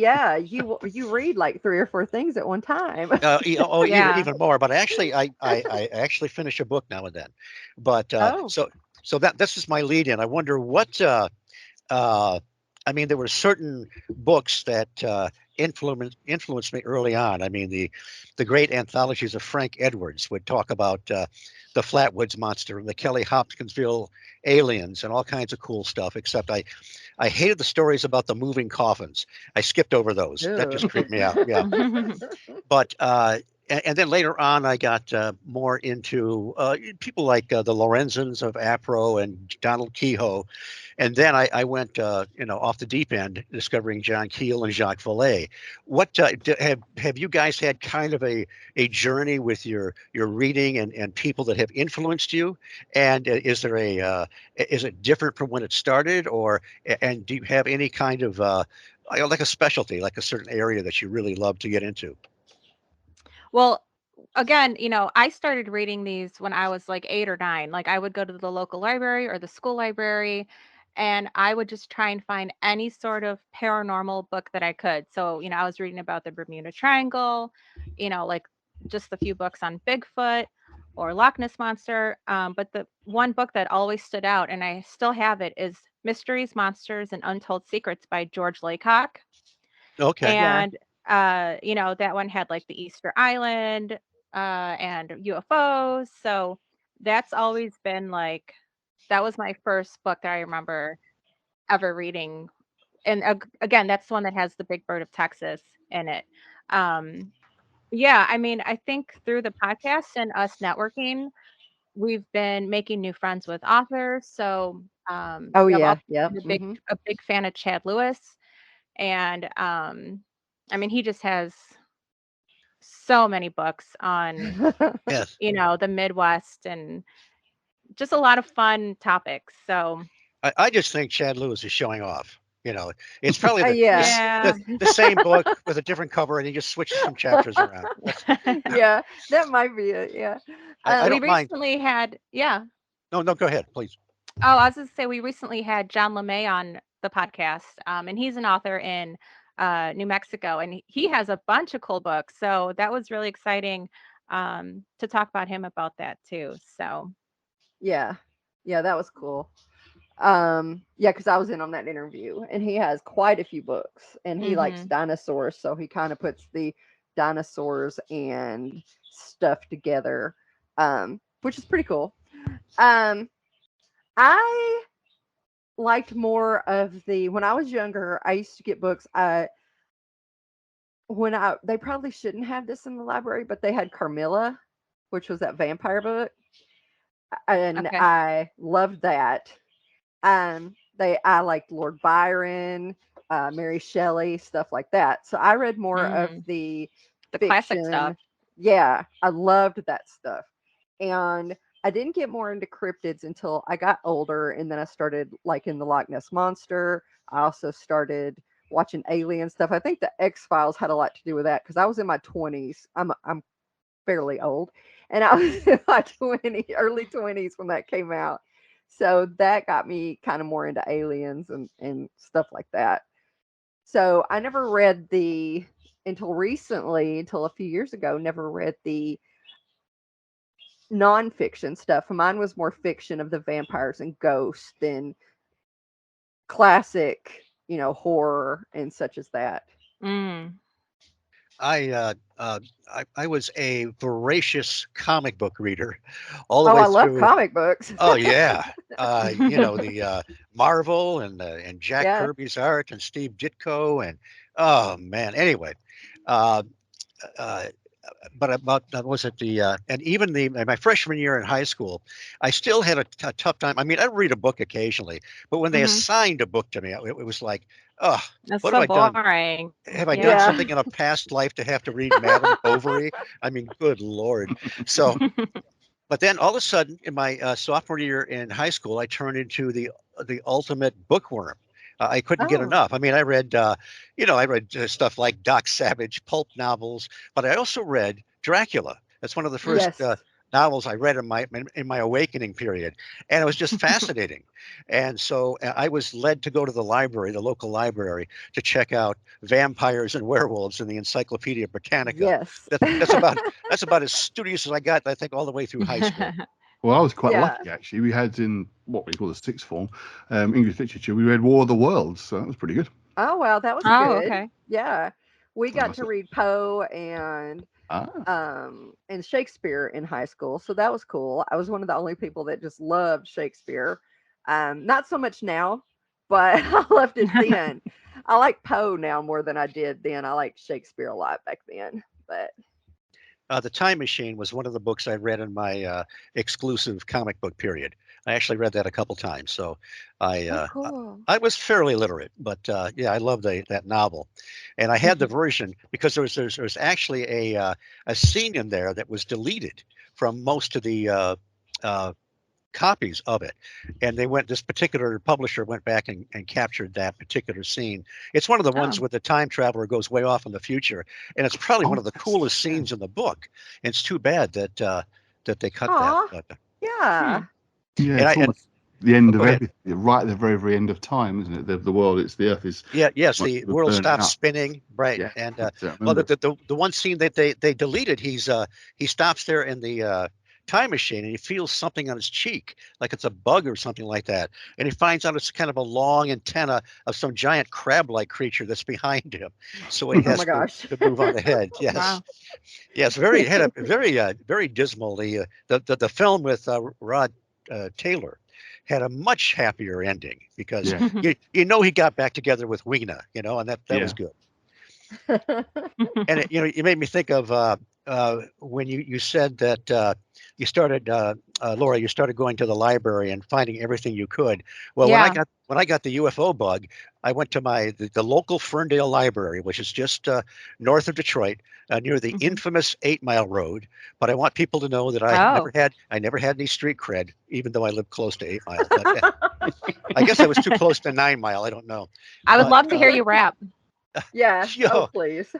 you read like 3 or 4 things at one time. Even more. But I actually finish a book now and then. But so this is my lead in. I wonder what there were certain books that influenced me early on. I mean, the great anthologies of Frank Edwards would talk about the Flatwoods Monster and the Kelly Hopkinsville aliens and all kinds of cool stuff, except I hated the stories about the moving coffins. I skipped over those. That just creeped me out. Yeah. But and then later on, I got more into people like the Lorenzens of APRO and Donald Kehoe. And then I went, off the deep end, discovering John Keel and Jacques Vallée. What have you guys had kind of a journey with your reading and people that have influenced you? And is there is it different from when it started, and do you have any kind of like a specialty, like a certain area that you really love to get into? Well, again, I started reading these when I was like 8 or 9. Like I would go to the local library or the school library and I would just try and find any sort of paranormal book that I could. So, I was reading about the Bermuda Triangle, like just a few books on Bigfoot or Loch Ness Monster. But the one book that always stood out, and I still have it, is Mysteries, Monsters, and Untold Secrets by George Laycock. Okay. Yeah. And that one had like the Easter Island and UFOs. So that's always been like, that was my first book that I remember ever reading. And again, that's the one that has the Big Bird of Texas in it. um yeah, I mean, I think through the podcast and us networking, we've been making new friends with authors. So Oh I'm yeah. also Yep. a big fan of Chad Lewis. And I mean, he just has so many books on, Yes. the Midwest, and just a lot of fun topics. So I just think Chad Lewis is showing off. It's probably Yeah. yeah. the same book with a different cover, and he just switches some chapters around. Yeah. That might be it. Yeah. I We don't mind. recently had, yeah. No, no, go ahead, please. Oh, I was going to say, we recently had John LeMay on the podcast, and he's an author in New Mexico, and he has a bunch of cool books. So that was really exciting to talk about him about that too. So Yeah. Yeah, that was cool. Yeah, because I was in on that interview, and he has quite a few books, and he likes mhm. dinosaurs, so he kind of puts the dinosaurs and stuff together, which is pretty cool. Um, I liked more of when I was younger, I used to get books. They probably shouldn't have this in the library, but they had Carmilla, which was that vampire book, and Okay. I loved that. I liked Lord Byron, Mary Shelley, stuff like that. So I read more of Mm, the the classic stuff. fiction. Yeah, I loved that stuff. And I didn't get more into cryptids until I got older, and then I started liking the Loch Ness Monster. I also started watching alien stuff. I think the X-Files had a lot to do with that because I was in my 20s. I'm fairly old, and I was in my early 20s when that came out. So that got me kind of more into aliens and stuff like that. So I never read until recently, until a few years ago, never read the nonfiction stuff. Mine was more fiction of the vampires and ghosts and classic, horror and such as that. Mm. I was a voracious comic book reader all the Oh, way I love through. comic books. Oh yeah, the Marvel and Jack Yeah. Kirby's art and Steve Ditko and oh man. Anyway, uh, uh, but about was it and even my freshman year in high school, I still had a tough time. I mean, I read a book occasionally, but when they Mhm. assigned a book to me, it was like, oh, That's what have so I done? boring. Have I done Yeah. Yeah. something in a past life to have to read Madame Bovary? I mean, good Lord. So, but then all of a sudden, in my sophomore year in high school, I turned into the ultimate bookworm. I couldn't get Oh, enough. I mean, I read stuff like Doc Savage, pulp novels, but I also read Dracula. That's one of the first yes. novels I read in my awakening period, and it was just fascinating. And so I was led to go to the local library, to check out vampires and werewolves in the Encyclopedia Britannica. Yes. That's about as studious as I got, I think, all the way through high school. Well, I was quite Yeah. lucky actually. We had in what we call the sixth form, English literature. We read War of the Worlds, so that was pretty good. Oh, well, that was Oh, good. okay. Yeah. We And I got was to read Poe and ah, Shakespeare in high school. So that was cool. I was one of the only people that just loved Shakespeare. Not so much now, but I loved it then. I like Poe now more than I did then. I liked Shakespeare a lot back then. But The Time Machine was one of the books I read in my exclusive comic book period. I actually read that a couple times, so I Oh, uh, I cool. I was fairly literate. But yeah, I love that novel, and I had the version because there was actually a scene in there that was deleted from most of the uh, copies of it, and this particular publisher went back and captured that particular scene. It's one of the ones Oh, where the time traveler goes way off in the future, and it's probably one Oh, of the that's coolest yeah. scenes in the book. And it's too bad that they cut that. Aw, But yeah. hmm. Yeah, and I it's and almost the end go of ahead. everything, right at the very, very end of time, isn't it? The world, it's the Earth is Yeah, yes, like the sort of world burning stops up. spinning, right? Yeah, And that's it. I well, remember. the one scene that they deleted, he stops there in the time machine and he feels something on his cheek, like it's a bug or something like that, and he finds out it's kind of a long antenna of some giant crab-like creature that's behind him, so he Oh my has gosh. to move on ahead. Yes, Wow. yes, very it had a very dismal. The film with Rod Taylor had a much happier ending because Yeah, he got back together with Weena, and that was yeah. good. And you made me think of when you said that you started Laura, you started going to the library and finding everything you could. Well, Yeah. when I got the UFO bug, I went to the local Ferndale Library, which is just north of Detroit, near the Hmm. infamous 8 Mile Road. But I want people to know that Oh, I never had any street cred, even though I lived close to 8 Mile. But I guess I was too close to 9 Mile. I don't know, I would but love to hear you rap. Yeah. Oh, yo, please.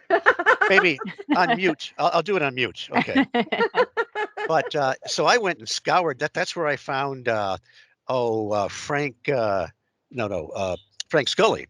maybe on mute. I'll do it on mute. Okay. But so I went and scoured that. That's where I found Frank. No, no, Frank Scully,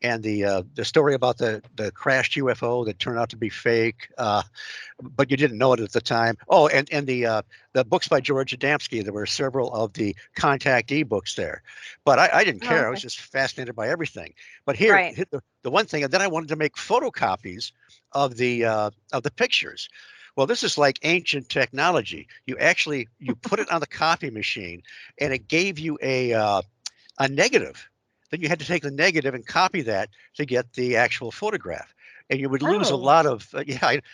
and the story about the crashed UFO that turned out to be fake, but you didn't know it at the time. Oh, and the books by George Adamski. There were several of the contactee books there, but I didn't Oh, care. I was okay. just fascinated by everything. But Right. the one thing, and then I wanted to make photocopies of the pictures. Well, this is like ancient technology. You put it on the copy machine, and it gave you a negative. Then you had to take the negative and copy that to get the actual photograph, and you would lose a Oh, lot of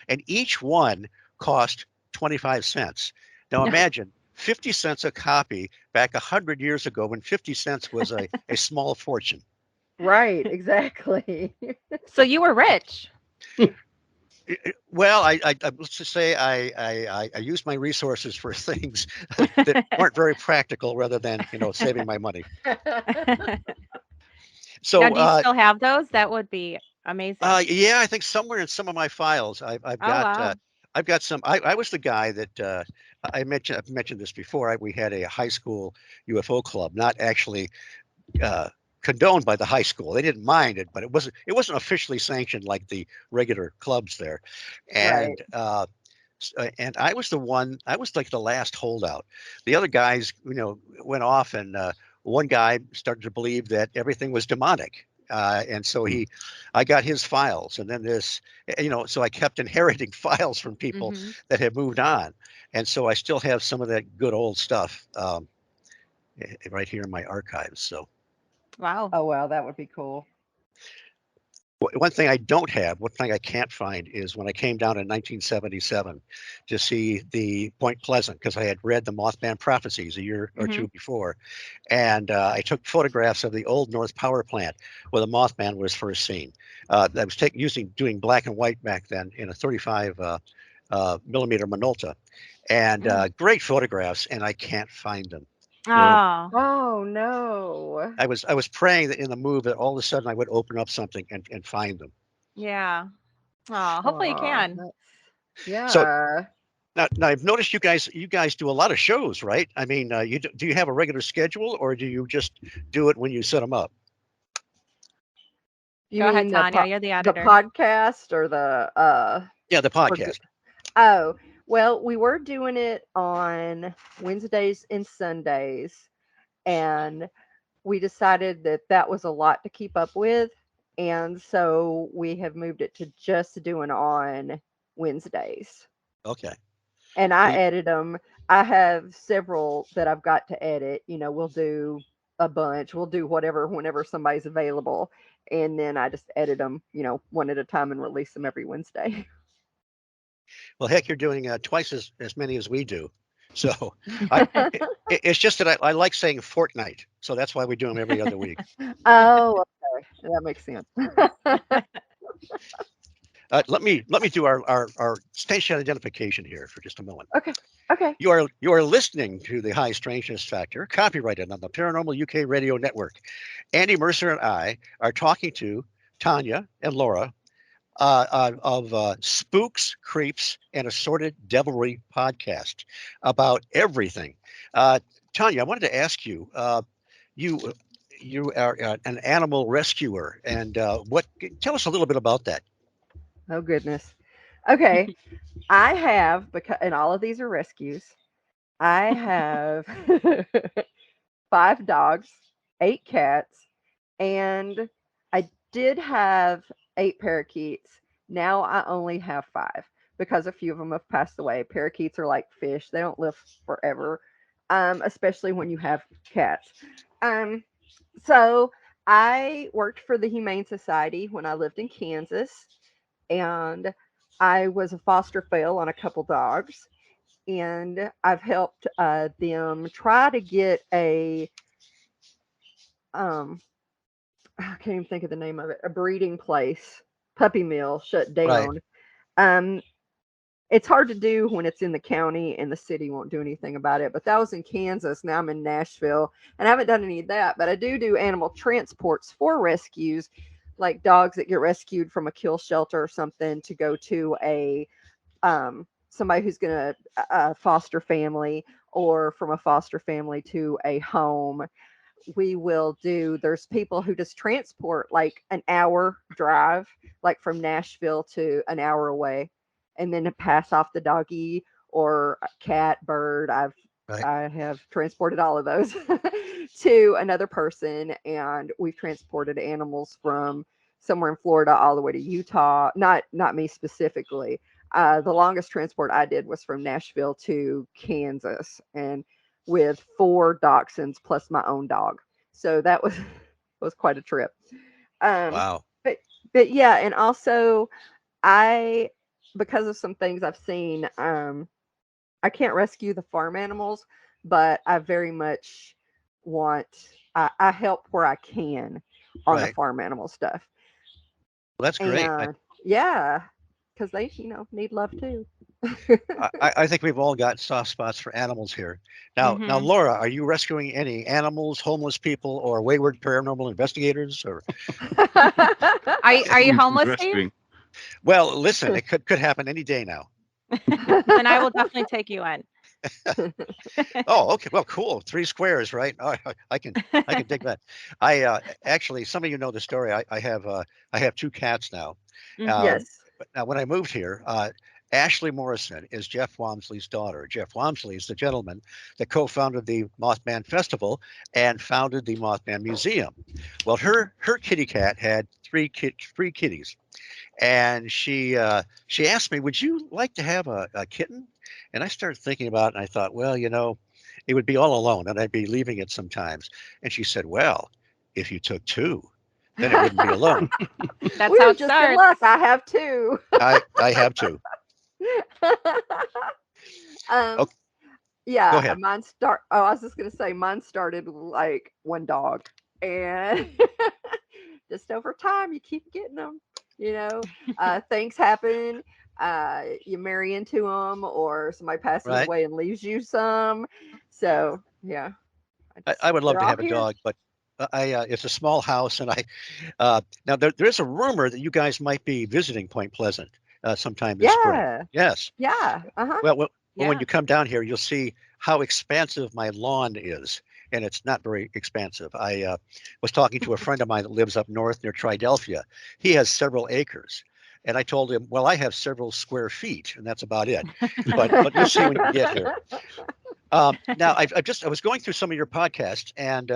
and each one cost 25 cents. Now imagine 50 cents a copy back 100 years ago when 50 cents was a small fortune. right. Exactly. So you were rich. Well, let's just say I used my resources for things that weren't very practical, rather than saving my money. Now, So do you still have those? That would be amazing. yeah, I think somewhere in some of my files, Oh, wow. I've got some. I was the guy that I've mentioned this before. We had a high school UFO club, not actually uh, condoned by the high school. They didn't mind it, but it wasn't officially sanctioned like the regular clubs there, Right. and. And I was the one. I was like the last holdout. The other guys, went off, and one guy started to believe that everything was demonic, and so Mm. I got his files, and then so I kept inheriting files from people Hmm. that had moved on, and so I still have some of that good old stuff right here in my archives. So Wow. Oh, wow. That would be cool. one thing I don't have, one thing I can't find, is when I came down in 1977 to see the Point Pleasant, because I had read the Mothman Prophecies a year or Hmm. two before, and I took photographs of the old North Power Plant where the Mothman was first seen. I was doing black and white back then in a 35 millimeter Minolta, and Mm. great photographs, and I can't find them. Oh, Oh, Oh, no. I was praying that in the move that all of a sudden I would open up something and find them. yeah. Oh, hopefully you Oh, can. So yeah. now I've noticed you guys do a lot of shows, right? I mean, do you have a regular schedule, or do you just do it when you set them up? You Go ahead, mean Tanya. You're the the editor. podcast or the Yeah, the or podcast. oh, well, we were doing it on Wednesdays and Sundays, and we decided that that was a lot to keep up with, and so we have moved it to just doing on Wednesdays. Okay. And I Well, edit them. I have several that I've got to edit. We'll do a bunch. We'll do whatever whenever somebody's available, and then I just edit them, one at a time and release them every Wednesday. Well, heck, you're doing twice as many as we do. So it's just that I like saying fortnight. So that's why we do them every other week. Oh, okay. That makes sense. Let me do our station identification here for just a moment. Okay. Okay. You are listening to the High Strangeness Factor, copyrighted on the Paranormal UK Radio Network. Andy Mercer and I are talking to Tonya and Laura of Spooks, Creeps, and Assorted Devilry Podcast about everything. Tonya, I wanted to ask you, you are an animal rescuer, and tell us a little bit about that. Oh goodness. Okay. I have, because, and all of these are rescues. I have 5 dogs, 8 cats, and I did have 8 parakeets. Now I only have 5 because a few of them have passed away. Parakeets are like fish; they don't live forever, especially when you have cats. So I worked for the Humane Society when I lived in Kansas, and I was a foster fail on a couple dogs, and I've helped them try to get a um I can't even think of the name of it, a breeding place, puppy mill shut Right. down. Um, it's hard to do when it's in the county and the city won't do anything about it. But that was in Kansas. Now I'm in Nashville, and I haven't done any of that. But I do animal transports for rescues, like dogs that get rescued from a kill shelter or something to go to a somebody who's going to foster family, or from a foster family to a home. We will do, there's people who just transport like an hour drive, like from Nashville to an hour away, and then to pass off the doggy or a cat, bird. Right. I have transported all of those to another person, and we've transported animals from somewhere in Florida all the way to Utah. Not me specifically. The longest transport I did was from Nashville to Kansas, and with 4 dachshunds plus my own dog. So that was quite a trip. Wow. But yeah, and also I, because of some things I've seen, I can't rescue the farm animals, but I very much want, I help where I can on the Right. farm animal stuff. Well, that's great. And yeah, because they, need love too. I think we've all got soft spots for animals here. Now, Mhm. Laura, are you rescuing any animals, homeless people, or wayward paranormal investigators? Or Are you homeless, Steve? Rescuing. well, listen, it could happen any day now. Then I will definitely take you in. Oh, okay. Well, cool. 3 squares, right? Oh, I can dig that. Actually, some of you know the story. I have 2 cats now. Mhm. Yes. But now, when I moved here, Ashley Morrison is Jeff Walmsley's daughter. Jeff Walmsley is the gentleman that co-founded the Mothman Festival and founded the Mothman Museum. Well, her kitty cat had 3 kitties, and she asked me, "Would you like to have a kitten?" And I started thinking about it, and I thought, well, it would be all alone, and I'd be leaving it sometimes. And she said, "Well, if you took 2, then it wouldn't be alone." That's We how were it just in starts. luck. I have 2. I have 2. um, Okay, go yeah, ahead. I was just gonna say mine started with, like, 1 dog, and just over time you keep getting them. Things happen. You marry into them, or somebody passes Right. away and leaves you some. So yeah, I would love they're to all have a here. dog, but it's a small house, and now there is a rumor that you guys might be visiting Point Pleasant sometime this spring. Yeah, Yes. yeah, uh-huh. Well, when Yeah. you come down here, you'll see how expansive my lawn is, and it's not very expansive. I was talking to a friend of mine that lives up north near Tridelphia. He has several acres, and I told him, "Well, I have several square feet, and that's about it." But you'll see when you get here. Now, I was going through some of your podcasts, and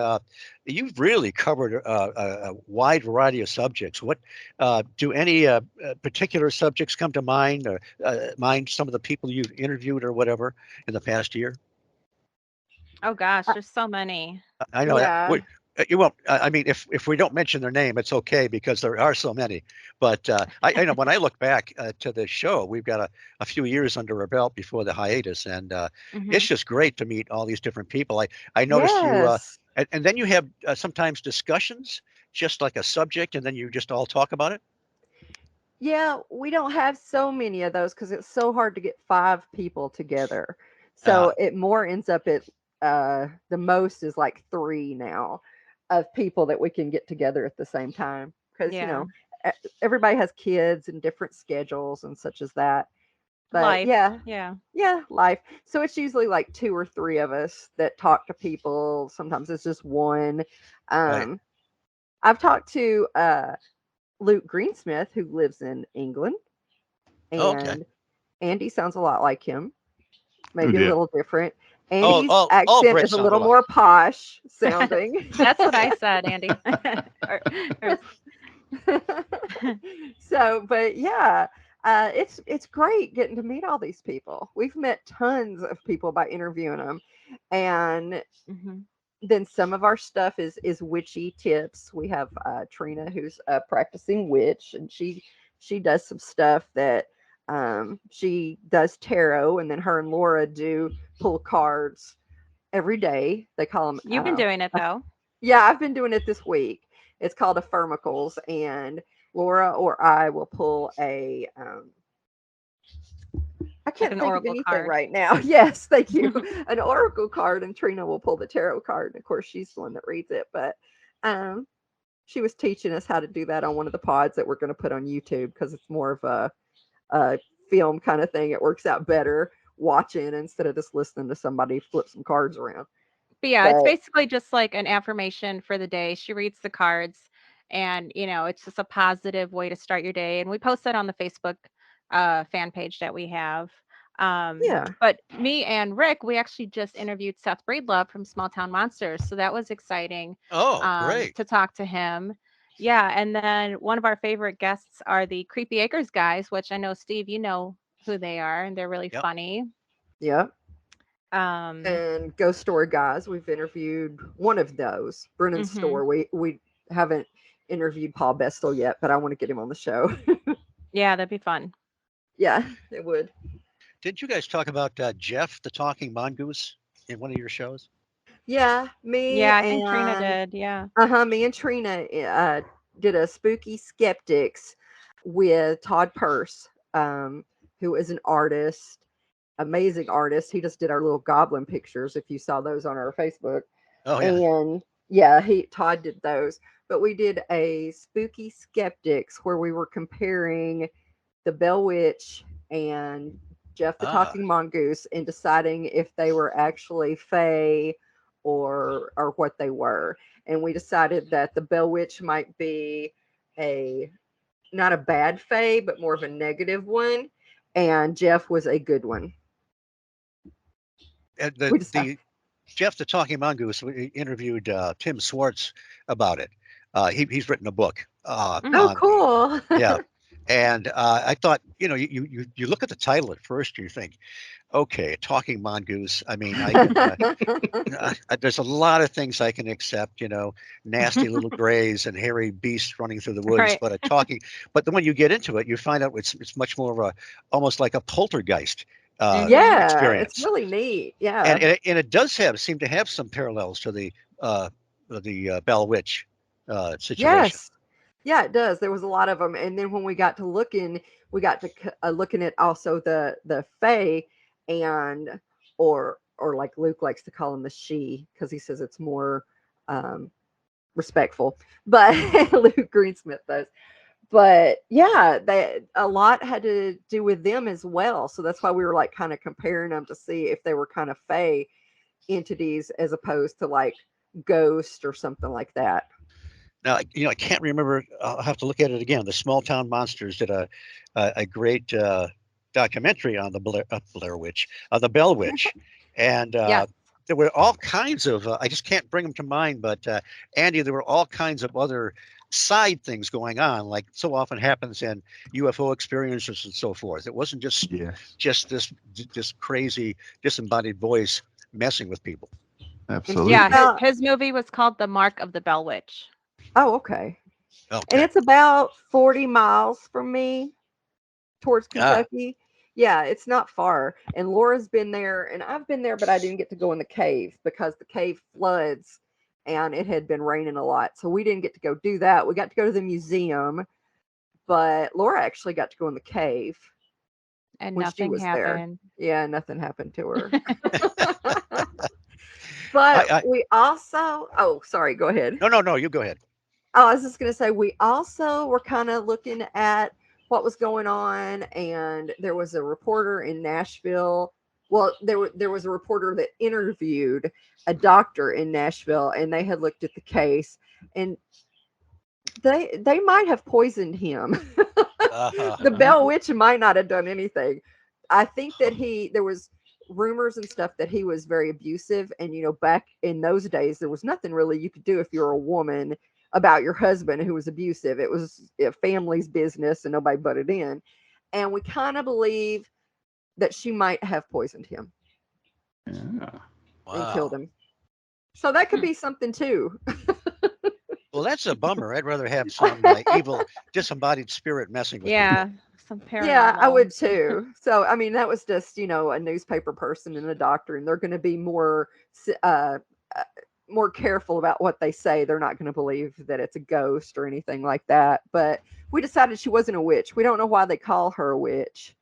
you've really covered a wide variety of subjects. What do any particular subjects come to mind, or mind some of the people you've interviewed or whatever in the past year? Oh gosh, there's so many. I know that. Yeah. You won't. I mean, if we don't mention their name, it's okay because there are so many. But I know when I look back to the show, we've got a few years under our belt before the hiatus, and it's Mhm. just great to meet all these different people. I noticed you, Yes. and then you have sometimes discussions, just like a subject, and then you just all talk about it. Yeah, we don't have so many of those because it's so hard to get 5 people together. Uh, So it more ends up at the most is like 3 now of people that we can get together at the same time. Because, Yeah. e- everybody has kids and different schedules and such as that. But Life. yeah, Yeah. yeah, life. So it's usually like 2 or 3 of us that talk to people. Sometimes it's just one. right. Um, I've talked to Luke Greensmith, who lives in England, Oh, okay. and Andy sounds a lot like him, Oh maybe a dear. little different. Oh, Andy's all accent is Brits a sound little alike. more posh sounding. That's what I said, Andy. Or- or- So, but yeah, it's great getting to meet all these people. We've met tons of people by interviewing them, and Mhm. then some of our stuff is witchy tips. We have Trina, who's a practicing witch, and she does some stuff that she does tarot, and then her and Laura do pull cards every day. They call them You've been doing it though. yeah, I've been doing it this week. It's called a Firmicles, and Laura or I will pull a I Like can't an think of oracle anything card. right now. Yes, thank you. An oracle card, and Trina will pull the tarot card. And of course, she's the one that reads it. But um, she was teaching us how to do that on one of the pods that we're going to put on YouTube because it's more of a film kind of thing. It works out better watching instead of just listening to somebody flip some cards around. But yeah, it's But basically just like an affirmation for the day. She reads the cards and, it's just a positive way to start your day. And we post that on the Facebook fan page that we have. yeah, But me and Rick, we actually just interviewed Seth Breedlove from Small Town Monsters. So that was exciting Oh, great. to talk to him. Yeah. And then one of our favorite guests are the Creepy Acres guys, which I know, Steve, you know who they are, and they're really Yep. funny. yeah. Um, And Ghost Story Guys, we've interviewed one of those. Brennan's mhm. Store. We haven't interviewed Paul Bestel yet, but I want to get him on the show. Yeah, that'd be fun. Yeah, it would. Didn't you guys talk about Jeff, the talking mongoose, in one of your shows? Yeah, me Yeah, I think Trina and did. Yeah. me and Trina did a spooky skeptics with Todd Purse, who is an artist, amazing artist. He just did our little goblin pictures. If you saw those on our Facebook, Oh, yeah. and yeah, Todd did those. But we did a spooky skeptics where we were comparing the Bell Witch and Jeff the Ah, Talking Mongoose and deciding if they were actually fae or what they were. And we decided that the Bell Witch might be a not a bad fae, but more of a negative one, and Jeff was a good one. and We decided, the Jeff, the talking mongoose, we interviewed Tim Swartz about it. He's written a book oh, Mhm. on the, cool. yeah. And I thought, you look at the title at first, and you think, okay, a talking mongoose. I mean, I can. There's a lot of things I can accept, nasty little grays and hairy beasts running through the woods. Right. But then when you get into it, you find out it's much more of almost like a poltergeist Mhm. Yeah, it's experience, really neat. and Yeah. it does seem to have some parallels to the Bell Witch situation. Yes. Yeah, it does. There was a lot of them, and then when we got to looking at also the Fae, and or like Luke likes to call them the she because he says it's more um, respectful, but Luke Greensmith does. But yeah, a lot had to do with them as well. So that's why we were like kind of comparing them to see if they were kind of Fae entities as opposed to like ghost or something like that. Now, I can't remember. I'll have to look at it again. The Small Town Monsters did a great documentary on the Blair Witch, the Bell Witch, and Yes. there were all kinds of. I just can't bring them to mind, but Andy, there were all kinds of other side things going on, like so often happens in UFO experiences and so forth. It wasn't Yes. just this crazy disembodied voice messing with people. Absolutely. Yeah, about- his movie was called The Mark of the Bell Witch. Oh, okay. And Okay. it's about 40 miles from me towards Ah. Kentucky. Yeah, it's not far. And Laura's been there, and I've been there, but I didn't get to go in the cave because the cave floods and it had been raining a lot. So we didn't get to go do that. We got to go to the museum, but Laura actually got to go in the cave And when she nothing was there. happened. Yeah, nothing happened to her. But I- we also, oh, sorry, go ahead. No, you go ahead. Oh, I was just going to say, we also were kind of looking at what was going on, and there was a reporter in Nashville. Well, there was a reporter that interviewed a doctor in Nashville, and they had looked at the case, and they might have poisoned him. Uh-huh. The Bell Witch might not have done anything. I think that there was rumors and stuff that he was very abusive, and back in those days there was nothing really you could do if you're a woman about your husband who was abusive. It was a family's business and nobody butted in. And we kind of believe that she might have poisoned him Yeah. and killed Wow. him. So that could be something too. Well, that's a bummer. I'd rather have some evil, disembodied spirit messing with Yeah, people. some paranormal. Yeah, I would too. So, I mean, that was just, a newspaper person and a doctor, and they're going to be more careful about what they say. They're not going to believe that it's a ghost or anything like that. But we decided she wasn't a witch. We don't know why they call her a witch.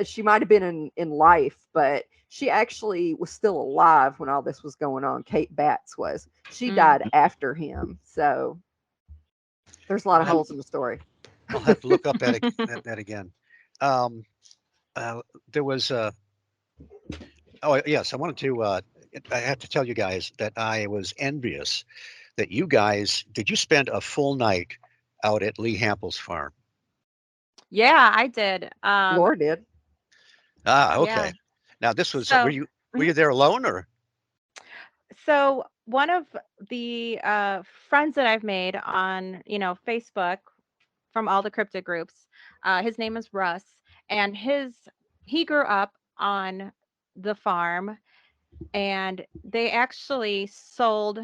She might have been in life, but she actually was still alive when all this was going on. Kate Batts was. She died after him. So there's a lot of holes in the story. I'll have to look up that again. There was oh yes, I wanted to. I have to tell you guys that I was envious that you guys did. You spend a full night out at Lee Hample's farm? Yeah, I did. Laura did. Ah, Yeah. okay. Now this was. So- Were you there alone or? So one of the friends that I've made on, Facebook from all the cryptid groups, his name is Russ, and he grew up on the farm, and they actually sold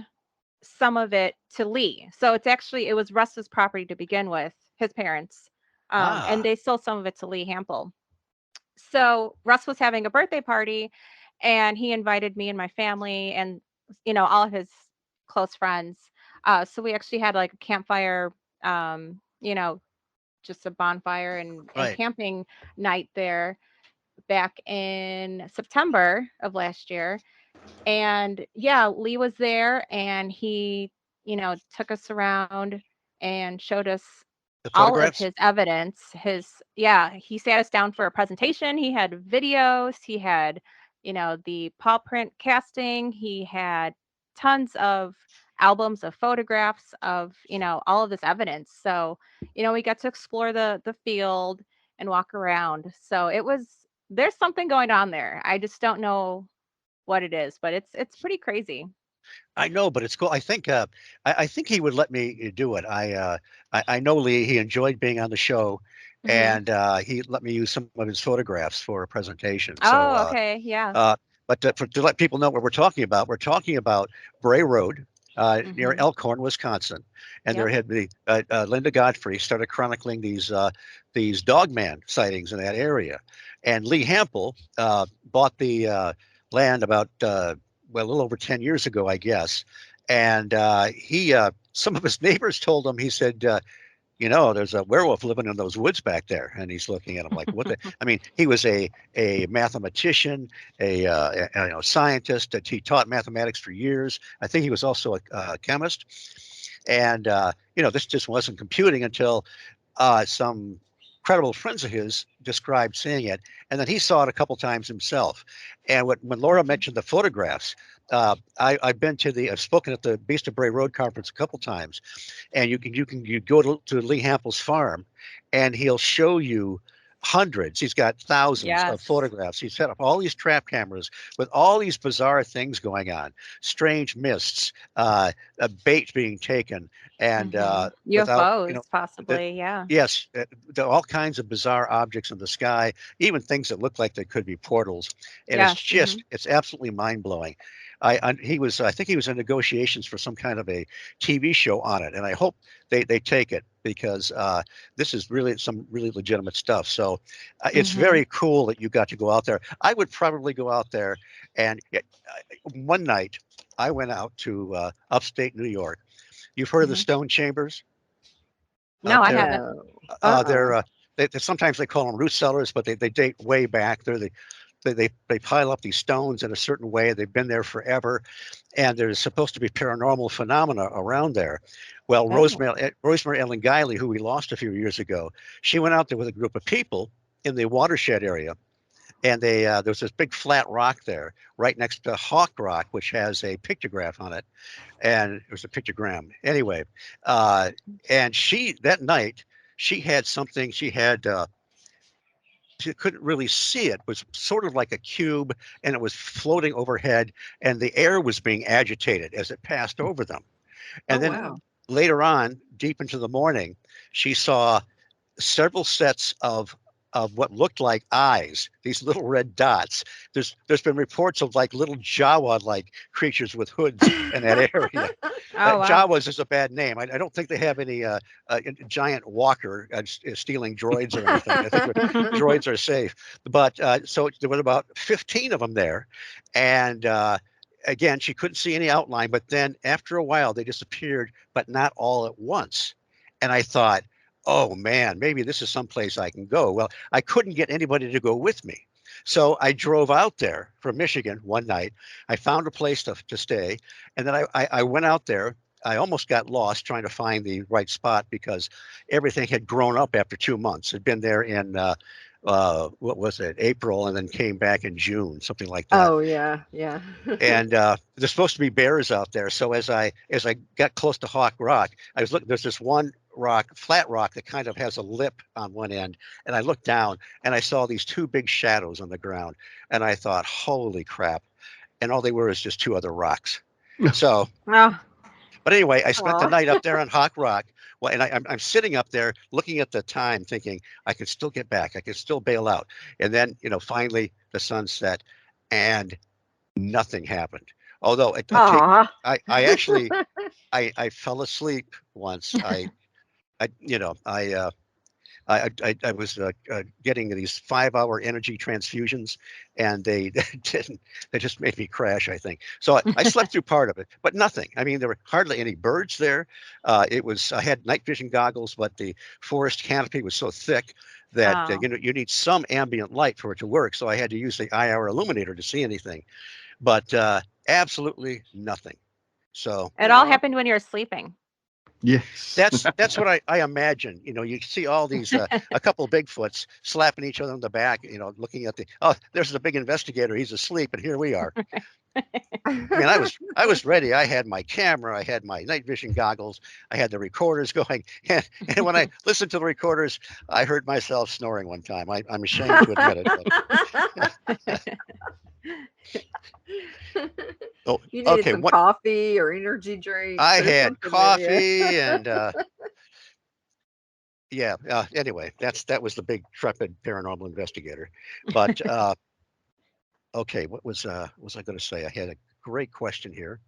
some of it to Lee. So it was Russ's property to begin with, his parents, and they sold some of it to Lee Hample. So Russ was having a birthday party, and he invited me and my family and all of his close friends. So we actually had like a campfire, just a bonfire and Right. camping night there back in September of last year. And yeah, Lee was there, and he, took us around and showed us The all of photographs? his evidence. He sat us down for a presentation. He had videos, he had, the paw print casting, he had tons of albums of photographs of, all of this evidence. So, we got to explore the field and walk around. So there's something going on there. I just don't know what it is, but it's pretty crazy. I know, but it's cool. I think I think he would let me do it. I know Lee. He enjoyed being on the show, Mhm. and he let me use some of his photographs for a presentation. Oh, okay, yeah. But to let people know what we're talking about Bray Road near Mhm. Elkhorn, Wisconsin, and there Yep. had been Linda Godfrey started chronicling these dogman sightings in that area, and Lee Hample bought the land about a little over 10 years ago, I guess, and he some of his neighbors told him. He said, there's a werewolf living in those woods back there. And he's looking at him like, what the? I mean, he was a mathematician, a scientist. That he taught mathematics for years. I think he was also a chemist. And, this just wasn't computing until some credible friends of his described seeing it. And then he saw it a couple times himself. And when Laura mentioned the photographs, I've spoken at the Beast of Bray Road conference a couple times, and you go to Lee Hample's farm, and he'll show you hundreds. He's got thousands of Yes. photographs. He set up all these trap cameras with all these bizarre things going on, strange mists, bait being taken, and Mhm. without UFOs, possibly, yeah. yes, there are all kinds of bizarre objects in the sky, even things that look like they could be portals, and Yes. it's absolutely mind blowing. I think he was in negotiations for some kind of a TV show on it, and I hope they take it because this is really some really legitimate stuff. So it's very cool that you got to go out there. I would probably go out there, and one night I went out to upstate New York. You've heard of the Stone Chambers No, out I there? haven't. They're sometimes they call them root cellars, but they date way back. They pile up these stones in a certain way. They've been there forever, and there's supposed to be paranormal phenomena around there. Well, Rosemary Ellen Guiley, who we lost a few years ago, she went out there with a group of people in the watershed area, and there was this big flat rock there right next to Hawk Rock, which has a pictograph on it, and it was a pictogram anyway. And that night she had something. She couldn't really see it. It was sort of like a cube, and it was floating overhead, and the air was being agitated as it passed over them. And then later on, deep into the morning, she saw several sets of what looked like eyes, these little red dots. There's been reports of like little Jawa-like creatures with hoods in that area. Jawas is a bad name. I don't think they have any giant walker stealing droids or anything. I think droids are safe. But so there was about 15 of them there, and again, she couldn't see any outline. But then after a while, they disappeared, but not all at once. And I thought, oh man, maybe this is someplace I can go. Well, I couldn't get anybody to go with me. So I drove out there from Michigan one night. I found a place to stay. And then I went out there. I almost got lost trying to find the right spot because everything had grown up after 2 months. I'd been there in, what was it, April, and then came back in June, something like that. Oh, yeah. And there's supposed to be bears out there. So as I got close to Hawk Rock, I was looking, there's this one flat rock that kind of has a lip on one end. And I looked down and I saw these two big shadows on the ground. And I thought, holy crap. And all they were is just two other rocks. So, but anyway, I spent the night up there on Hawk Rock. Well, and I'm sitting up there looking at the time thinking I could still get back. I could still bail out. And then, finally the sun set and nothing happened. Although I actually, I fell asleep once. I was getting these 5-hour energy transfusions, and they just made me crash, I think. So I slept through part of it, but nothing. I mean, there were hardly any birds there. I had night vision goggles, but the forest canopy was so thick that you need some ambient light for it to work. So I had to use the IR illuminator to see anything, but absolutely nothing. So it all happened when you were sleeping. Yes. That's what I imagine. You see all these a couple of Bigfoots slapping each other on the back, looking at there's the big investigator, he's asleep, and here we are. I mean, I was ready. I had my camera, I had my night vision goggles, I had the recorders going, and when I listened to the recorders, I heard myself snoring one time. I'm ashamed to admit it. Oh, you needed some coffee or energy drink. I had coffee and anyway, that was the big trepid paranormal investigator. But okay, what was I going to say? I had a great question here.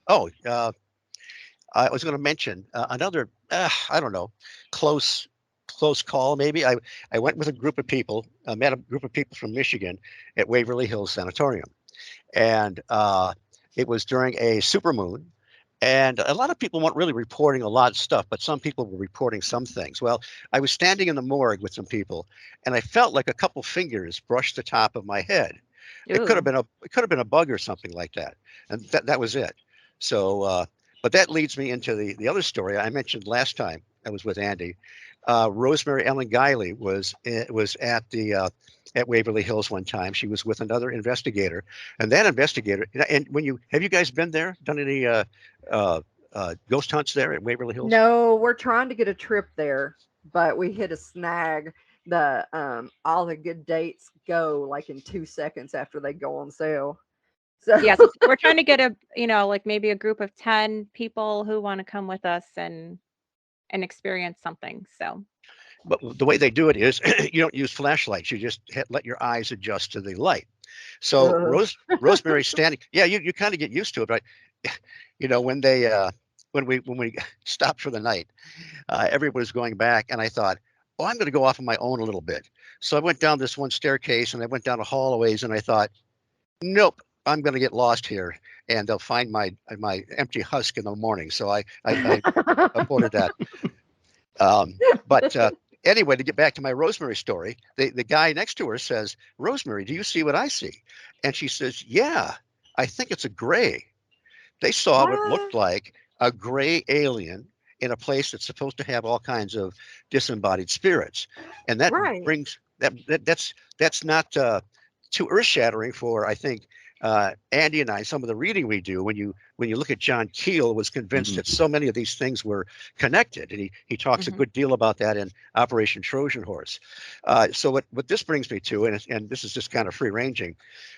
Oh, I was going to mention another I don't know, close call maybe. I went with a group of people, met a group of people from Michigan at Waverly Hills Sanatorium, and it was during a supermoon, and a lot of people weren't really reporting a lot of stuff, but some people were reporting some things. Well, I was standing in the morgue with some people, and I felt like a couple fingers brushed the top of my head. Ooh. It could have been a bug or something like that, and that was it. So, but that leads me into the other story I mentioned last time I was with Andy. Rosemary Ellen Guiley was at Waverly Hills one time. She was with another investigator, and that investigator. And have you guys been there? Done any ghost hunts there at Waverly Hills? No, we're trying to get a trip there, but we hit a snag. All the good dates go like in 2 seconds after they go on sale. So yeah, so we're trying to get like maybe a group of 10 people who want to come with us and experience something. So but the way they do it is you don't use flashlights. You just let your eyes adjust to the light. So Ugh. Rosemary's standing. Yeah, you kind of get used to it, but when they when we stopped for the night, everybody was going back, and I thought, oh, I'm going to go off on my own a little bit. So I went down this one staircase, and I went down the hallways, and I thought, nope, I'm going to get lost here, and they'll find my empty husk in the morning. So I avoided that. But anyway, to get back to my Rosemary story, the guy next to her says, Rosemary, do you see what I see? And she says, yeah, I think it's a gray. They saw what looked like a gray alien in a place that's supposed to have all kinds of disembodied spirits. And that Right. brings that's not too earth-shattering for, I think, Andy and I, some of the reading we do. When you look at John Keel, was convinced that so many of these things were connected, and he talks a good deal about that in Operation Trojan Horse. So what this brings me to, and this is just kind of free ranging,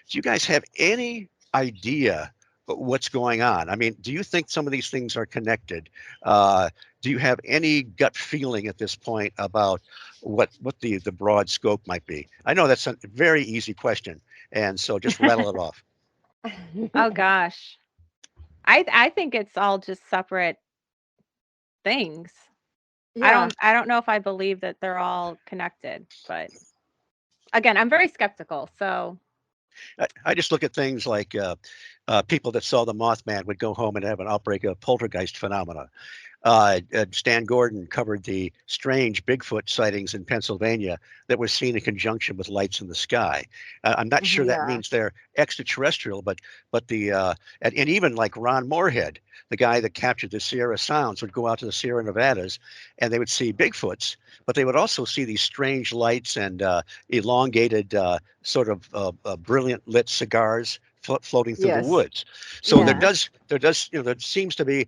do you guys have any idea what's going on? I mean, do you think some of these things are connected? Do you have any gut feeling at this point about what the broad scope might be? I know that's a very easy question, and so just rattle it off. Oh gosh. I think it's all just separate things. Yeah. I don't know if I believe that they're all connected, but again, I'm very skeptical. So I just look at things like people that saw the Mothman would go home and have an outbreak of poltergeist phenomena. Stan Gordon covered the strange Bigfoot sightings in Pennsylvania that were seen in conjunction with lights in the sky. I'm not sure that Yeah. means they're extraterrestrial, but the and even like Ron Moorhead, the guy that captured the Sierra Sounds, would go out to the Sierra Nevadas, and they would see Bigfoots, but they would also see these strange lights and elongated sort of brilliant lit cigars floating through the Yes. woods. So there Yeah. does there seems to be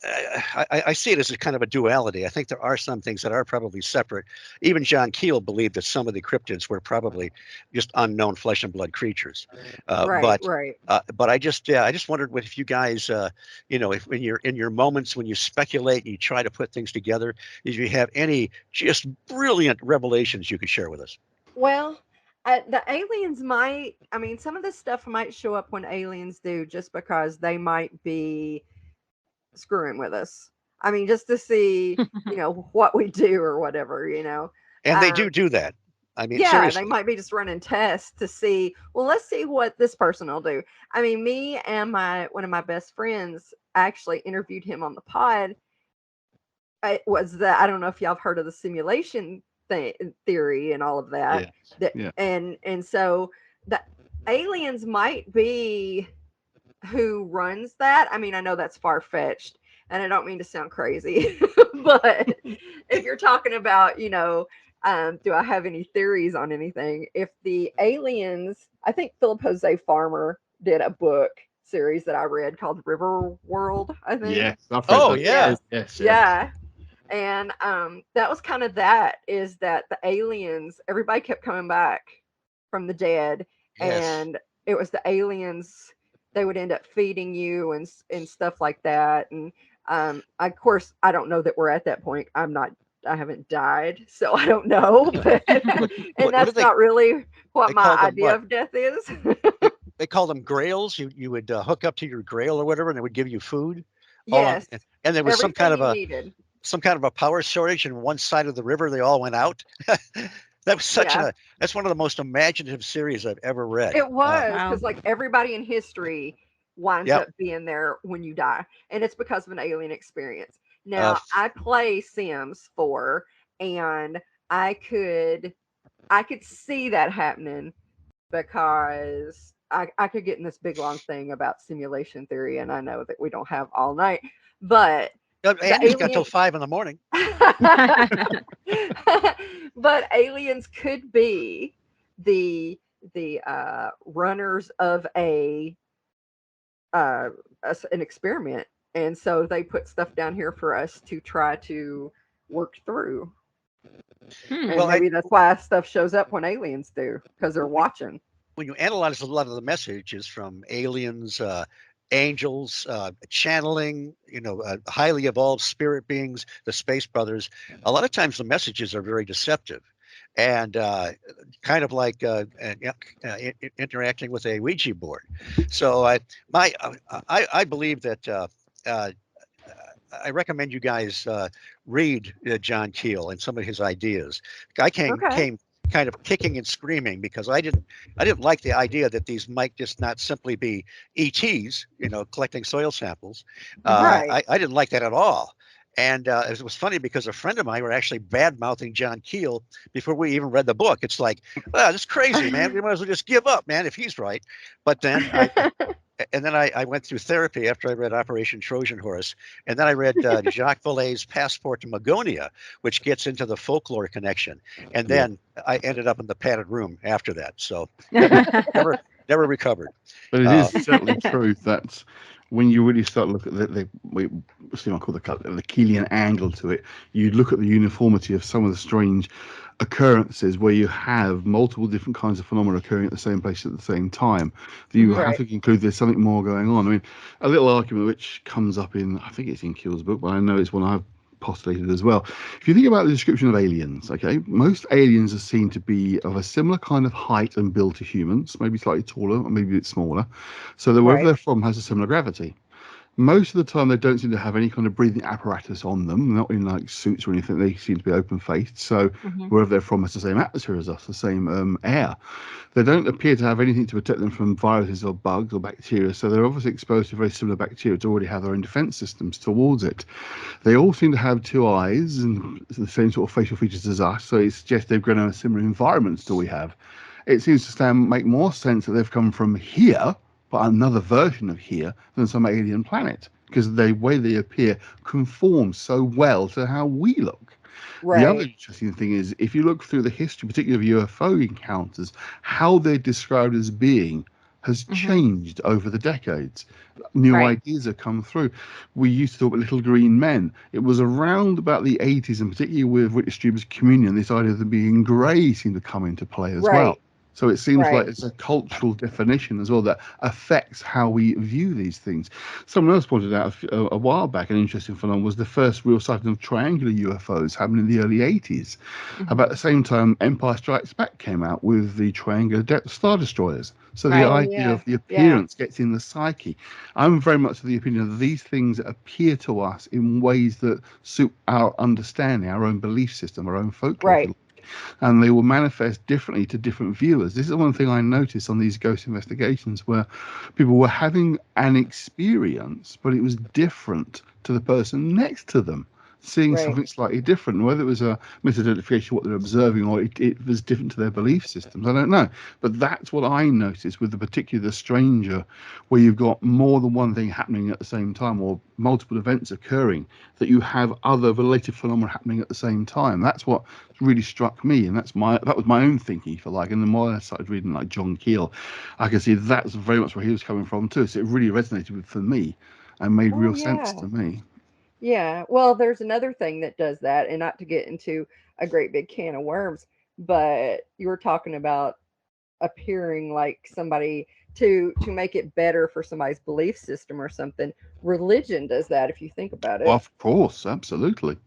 I see it as a kind of a duality. I think there are some things that are probably separate. Even John Keel believed that some of the cryptids were probably just unknown flesh and blood creatures. Right. Right. But I just wondered if you guys, if in your moments when you speculate and you try to put things together, if you have any just brilliant revelations you could share with us. Well, the aliens might, I mean, some of this stuff might show up when aliens do just because they might be screwing with us. I mean, just to see, what we do or whatever, And they Um, do that. I mean, yeah, they seriously. might be just running tests to see, well, let's see what this person will do. I mean, me and one of my best friends actually interviewed him on the pod. It was I don't know if y'all have heard of the simulation theory and all of that. Yeah. And so the aliens might be who runs that. I mean, I know that's far fetched, and I don't mean to sound crazy, but if you're talking about, do I have any theories on anything? If the aliens, I think Philip Jose Farmer did a book series that I read called River World, I think. Yes. Oh, yeah. Yes. Yeah. And that was kind of is that the aliens, everybody kept coming back from the dead, Yes. and it was the aliens, they would end up feeding you and stuff like that. And of course, I don't know that we're at that point. I haven't died, so I don't know. But, What and that's do not really what they my call them idea what? of death is. They call them grails. You would hook up to your grail or whatever, and they would give you food. Yes, And there was some kind everything of you a needed. power shortage, and one side of the river they all went out. That was Yeah. that's one of the most imaginative series I've ever read. It was Wow. because, like, everybody in history winds Yep. up being there when you die, and it's because of an alien experience. Uh, Now, I play Sims 4, and I could see that happening because I could get in this big long thing about simulation theory, and I know that we don't have all night, but Andy's got till 5 a.m. but aliens could be the runners of an experiment, and so they put stuff down here for us to try to work through. And Well, maybe that's why stuff shows up when aliens do, because they're watching. when you analyze a lot of the messages from aliens, angels, channeling, highly evolved spirit beings, the Space Brothers. A lot of times the messages are very deceptive, and kind of like interacting with a Ouija board. So I believe that. I recommend you guys read John Keel and some of his ideas. I Okay. came kind of kicking and screaming because I didn't like the idea that these might just not simply be ETs, collecting soil samples. Right. I didn't like that at all. And it was funny because a friend of mine were actually bad mouthing John Keel before we even read the book. It's like, well, that's crazy, man. We might as well just give up, man, if he's right. But then I went through therapy after I read Operation Trojan Horse, and then I read Jacques Vallée's Passport to Magonia, which gets into the folklore connection, and then I ended up in the padded room after that. So never recovered. But it is certainly true that when you really start to look at the Keelian angle to it, you look at the uniformity of some of the strange occurrences where you have multiple different kinds of phenomena occurring at the same place at the same time. You have to conclude there's something more going on. I mean, a little argument which comes up in, I think it's in Keel's book, but I know it's one I've postulated as well. If you think about the description of aliens, okay, most aliens are seen to be of a similar kind of height and build to humans, maybe slightly taller or maybe a bit smaller, so that wherever they're from has a similar gravity. Most of the time, they don't seem to have any kind of breathing apparatus on them, not in like suits or anything. They seem to be open-faced. So wherever they're from has the same atmosphere as us, the same air. They don't appear to have anything to protect them from viruses or bugs or bacteria. So they're obviously exposed to very similar bacteria to already have their own defense systems towards it. They all seem to have two eyes and the same sort of facial features as us. So it suggests they've grown in a similar environment to we have. It seems to make more sense that they've come from here, but another version of here, than some alien planet, because the way they appear conforms so well to how we look. The other interesting thing is, if you look through the history, particularly of UFO encounters, how they're described as being has changed over the decades. New ideas have come through. We used to talk about little green men. It was around about the 80s, and particularly with British Students' Communion, this idea of them being grey seemed to come into play as well. So it seems like it's a cultural definition as well that affects how we view these things. Someone else pointed out a while back, an interesting phenomenon was the first real sighting of triangular UFOs happened in the early 80s. About the same time, Empire Strikes Back came out with the triangular Star Destroyers. So the idea of the appearance gets in the psyche. I'm very much of the opinion that these things appear to us in ways that suit our understanding, our own belief system, our own folklore. And they will manifest differently to different viewers. This is one thing I noticed on these ghost investigations, where people were having an experience, but it was different to the person next to them, seeing something slightly different, whether it was a misidentification of what they're observing or it was different to their belief systems. I don't know. But that's what I noticed with the stranger, where you've got more than one thing happening at the same time or multiple events occurring, that you have other related phenomena happening at the same time. That's what really struck me, and that was my own thinking, if you like. And the more I started reading like John Keel, I could see that's very much where he was coming from too. So it really resonated for me and made real sense to me. Yeah, well, there's another thing that does that, and not to get into a great big can of worms, but you were talking about appearing like somebody to make it better for somebody's belief system or something. Religion does that, if you think about it. Well, of course, absolutely.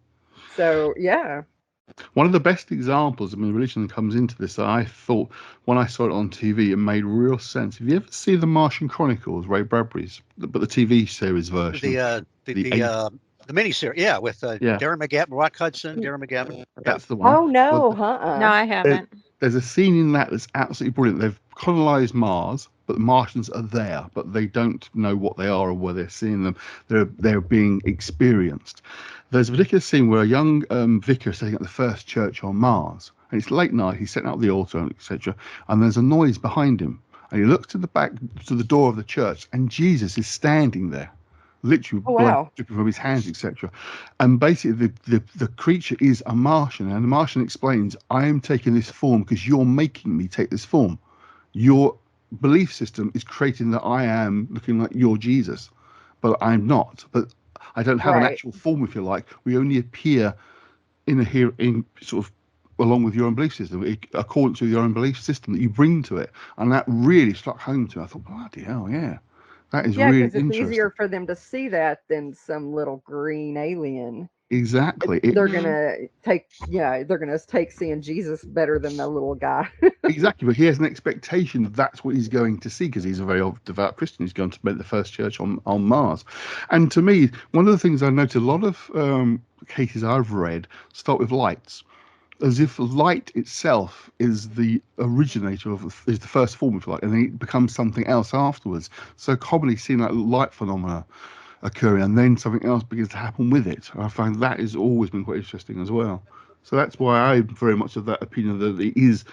So, yeah. One of the best examples, I mean, religion comes into this, I thought when I saw it on TV, it made real sense. Have you ever seen The Martian Chronicles, Ray Bradbury's, but the TV series version? The miniseries, with Darren McGavin, Rock Hudson, Darren McGavin. That's the one. Oh, no, No, I haven't. There's a scene in that that's absolutely brilliant. They've colonized Mars, but the Martians are there, but they don't know what they are or where they're seeing them. They're being experienced. There's a particular scene where a young vicar is setting up the first church on Mars, and it's late night. He's setting up the altar, etc., and there's a noise behind him, and he looks to the back to the door of the church, and Jesus is standing there, literally blood dripping from his hands, etc. And basically the creature is a Martian, and the Martian explains, I am taking this form because you're making me take this form. Your belief system is creating that I am looking like your Jesus, but I'm not. But I don't have an actual form, if you like. We only appear in sort of along with your own belief system, according to your own belief system that you bring to it. And that really struck home to me. I thought, bloody hell, yeah. That is Yeah, really because it's interesting. easier for them to see that than some little green alien. Exactly. They're Mhm. gonna take seeing Jesus better than the little guy. Exactly, but he has an expectation that's what he's going to see because he's a very devout Christian. He's going to make the first church on Mars. And to me, one of the things I noticed, a lot of cases I've read start with lights, as if light itself is the originator is the first form of light, and then it becomes something else afterwards. So commonly seen like light phenomena occurring, and then something else begins to happen with it. I find that has always been quite interesting as well. So that's why I'm very much of that opinion that it is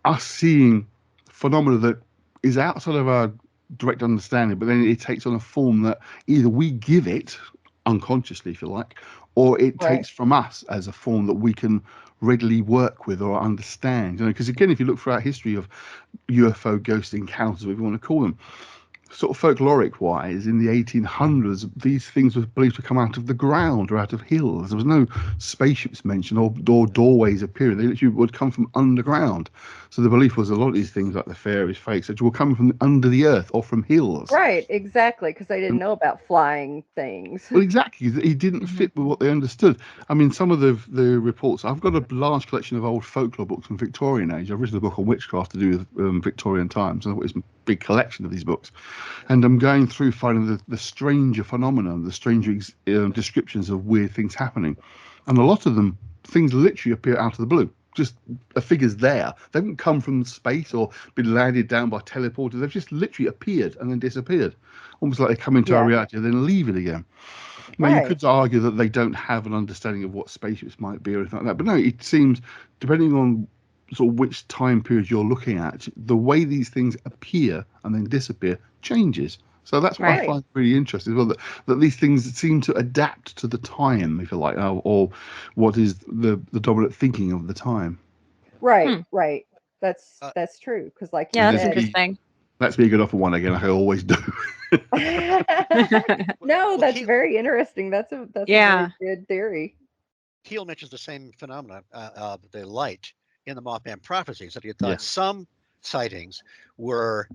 us seeing phenomena that is outside of our direct understanding, but then it takes on a form that either we give it unconsciously, if you like, or it Right. takes from us as a form that we can readily work with or understand. Because again, if you look throughout history of UFO ghost encounters, whatever you want to call them, sort of folkloric wise, in the 1800s, these things were believed to come out of the ground or out of hills. There was no spaceships mentioned or doorways appearing. They literally would come from underground. So the belief was a lot of these things, like the fairies, fakes, will come from under the earth or from hills. Right, exactly, because they didn't know about flying things. Well, exactly. He didn't fit with what they understood. I mean, some of the reports. I've got a large collection of old folklore books from Victorian age. I've written a book on witchcraft to do with Victorian times. It's a big collection of these books, and I'm going through finding the stranger phenomena, the stranger descriptions of weird things happening, and a lot of them things literally appear out of the blue. Just a figure's there. They haven't come from space or been landed down by teleporters. They've just literally appeared and then disappeared, almost like they come into our reality and then leave it again. Now, you could argue that they don't have an understanding of what spaceships might be or anything like that, but no, it seems, depending on sort of which time period you're looking at, the way these things appear and then disappear changes. So that's what I find really interesting as well, that these things seem to adapt to the time, if you like, or what is the dominant thinking of the time. Right. That's true. Because like Yeah, you that's said, interesting. Let's be good off for one again, like I always do. No, that's very interesting. That's a very good theory. Keel mentions the same phenomena, the light in the Mothman prophecies, that he thought some sightings were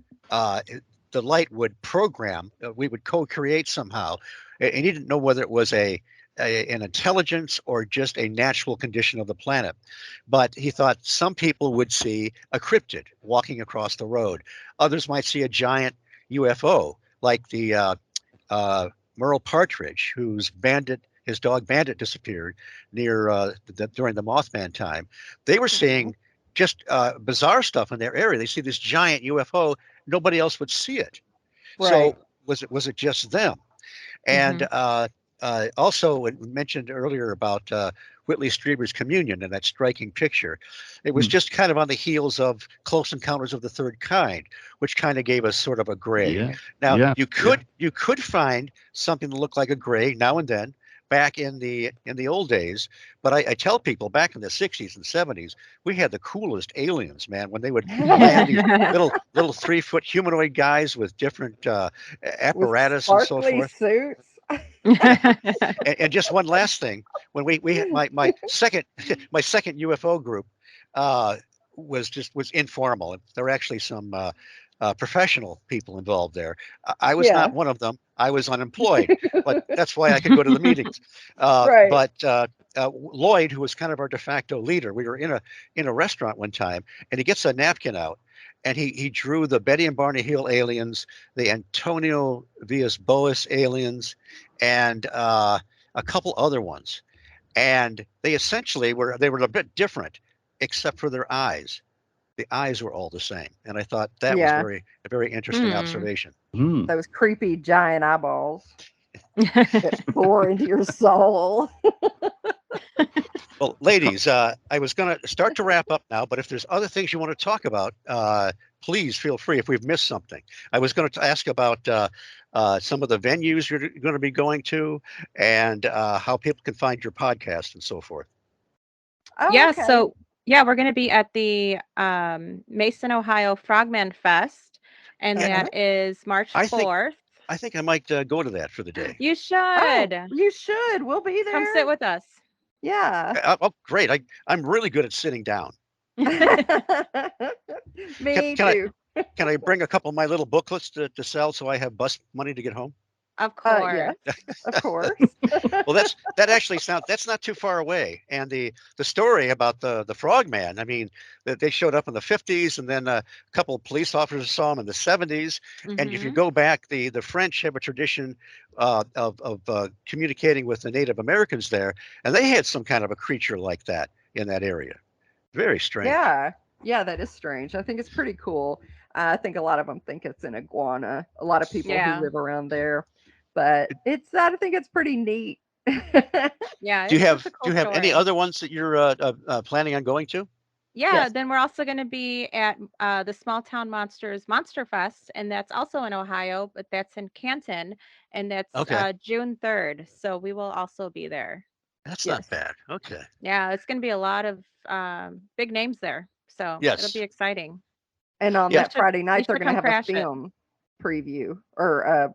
the light would program, we would co-create somehow, and he didn't know whether it was an intelligence or just a natural condition of the planet. But he thought some people would see a cryptid walking across the road. Others might see a giant UFO, like the Merle Partridge, whose dog Bandit disappeared near during the Mothman time. They were seeing just bizarre stuff in their area. They see this giant UFO. Nobody else would see it. So was it just them? And also, it mentioned earlier about Whitley Strieber's Communion and that striking picture. It was just kind of on the heels of Close Encounters of the Third Kind, which kind of gave us sort of a gray. Now, you could find something that looked like a gray now and then back in the old days, but I tell people back in the 60s and 70s, we had the coolest aliens, man, when they would land these little 3-foot humanoid guys with different apparatus and so forth. Suits. And just one last thing, when we had my second UFO group was informal. There were actually some professionral people involved there. I was not one of them. I was unemployed, but that's why I could go to the meetings. But Lloyd, who was kind of our de facto leader, we were in a restaurant one time, and he gets a napkin out, and he drew the Betty and Barney Hill aliens, the Antonio Villas Boas aliens, and a couple other ones. And they essentially were a bit different, except for their eyes. The eyes were all the same, and I thought that was a very interesting observation. Those creepy giant eyeballs that bore into your soul. Well, ladies, I was going to start to wrap up now, but if there's other things you want to talk about, please feel free if we've missed something. I was going to ask about some of the venues you're going to be going to and how people can find your podcast and so forth. So we're going to be at the Mason, Ohio Frogman Fest, and that is March 4th. I think I might go to that for the day. You should. You should. We'll be there. Come sit with us. Yeah. Oh, great. I'm really good at sitting down. Me too. Can I bring a couple of my little booklets to sell so I have bus money to get home? Of course. Yes, of course. Well, that actually sounds, that's not too far away. And the story about the frogman, I mean, they showed up in the 50s, and then a couple of police officers saw him in the 70s. And if you Mhm. go back, the French have a tradition of communicating with the Native Americans there, and they had some kind of a creature like that in that area. Very strange. Yeah, that is strange. I think it's pretty cool. I think a lot of them think it's an iguana. A lot of people Yeah. who live around there, but I think it's pretty neat. Yeah. Do you it's have a cool do you have any story. other ones that you're planning on going to? Yeah, Yes. then we're also going to be at the Small Town Monsters Monster Fest, and that's also in Ohio, but that's in Canton, and that's Okay, June 3rd. So we will also be there. that's not Yes. bad. Okay. Yeah, it's going to be a lot of big names there. So it'll be Yes. exciting. And on Yeah. that Friday You night, they're should going to come have a crash it. film preview or a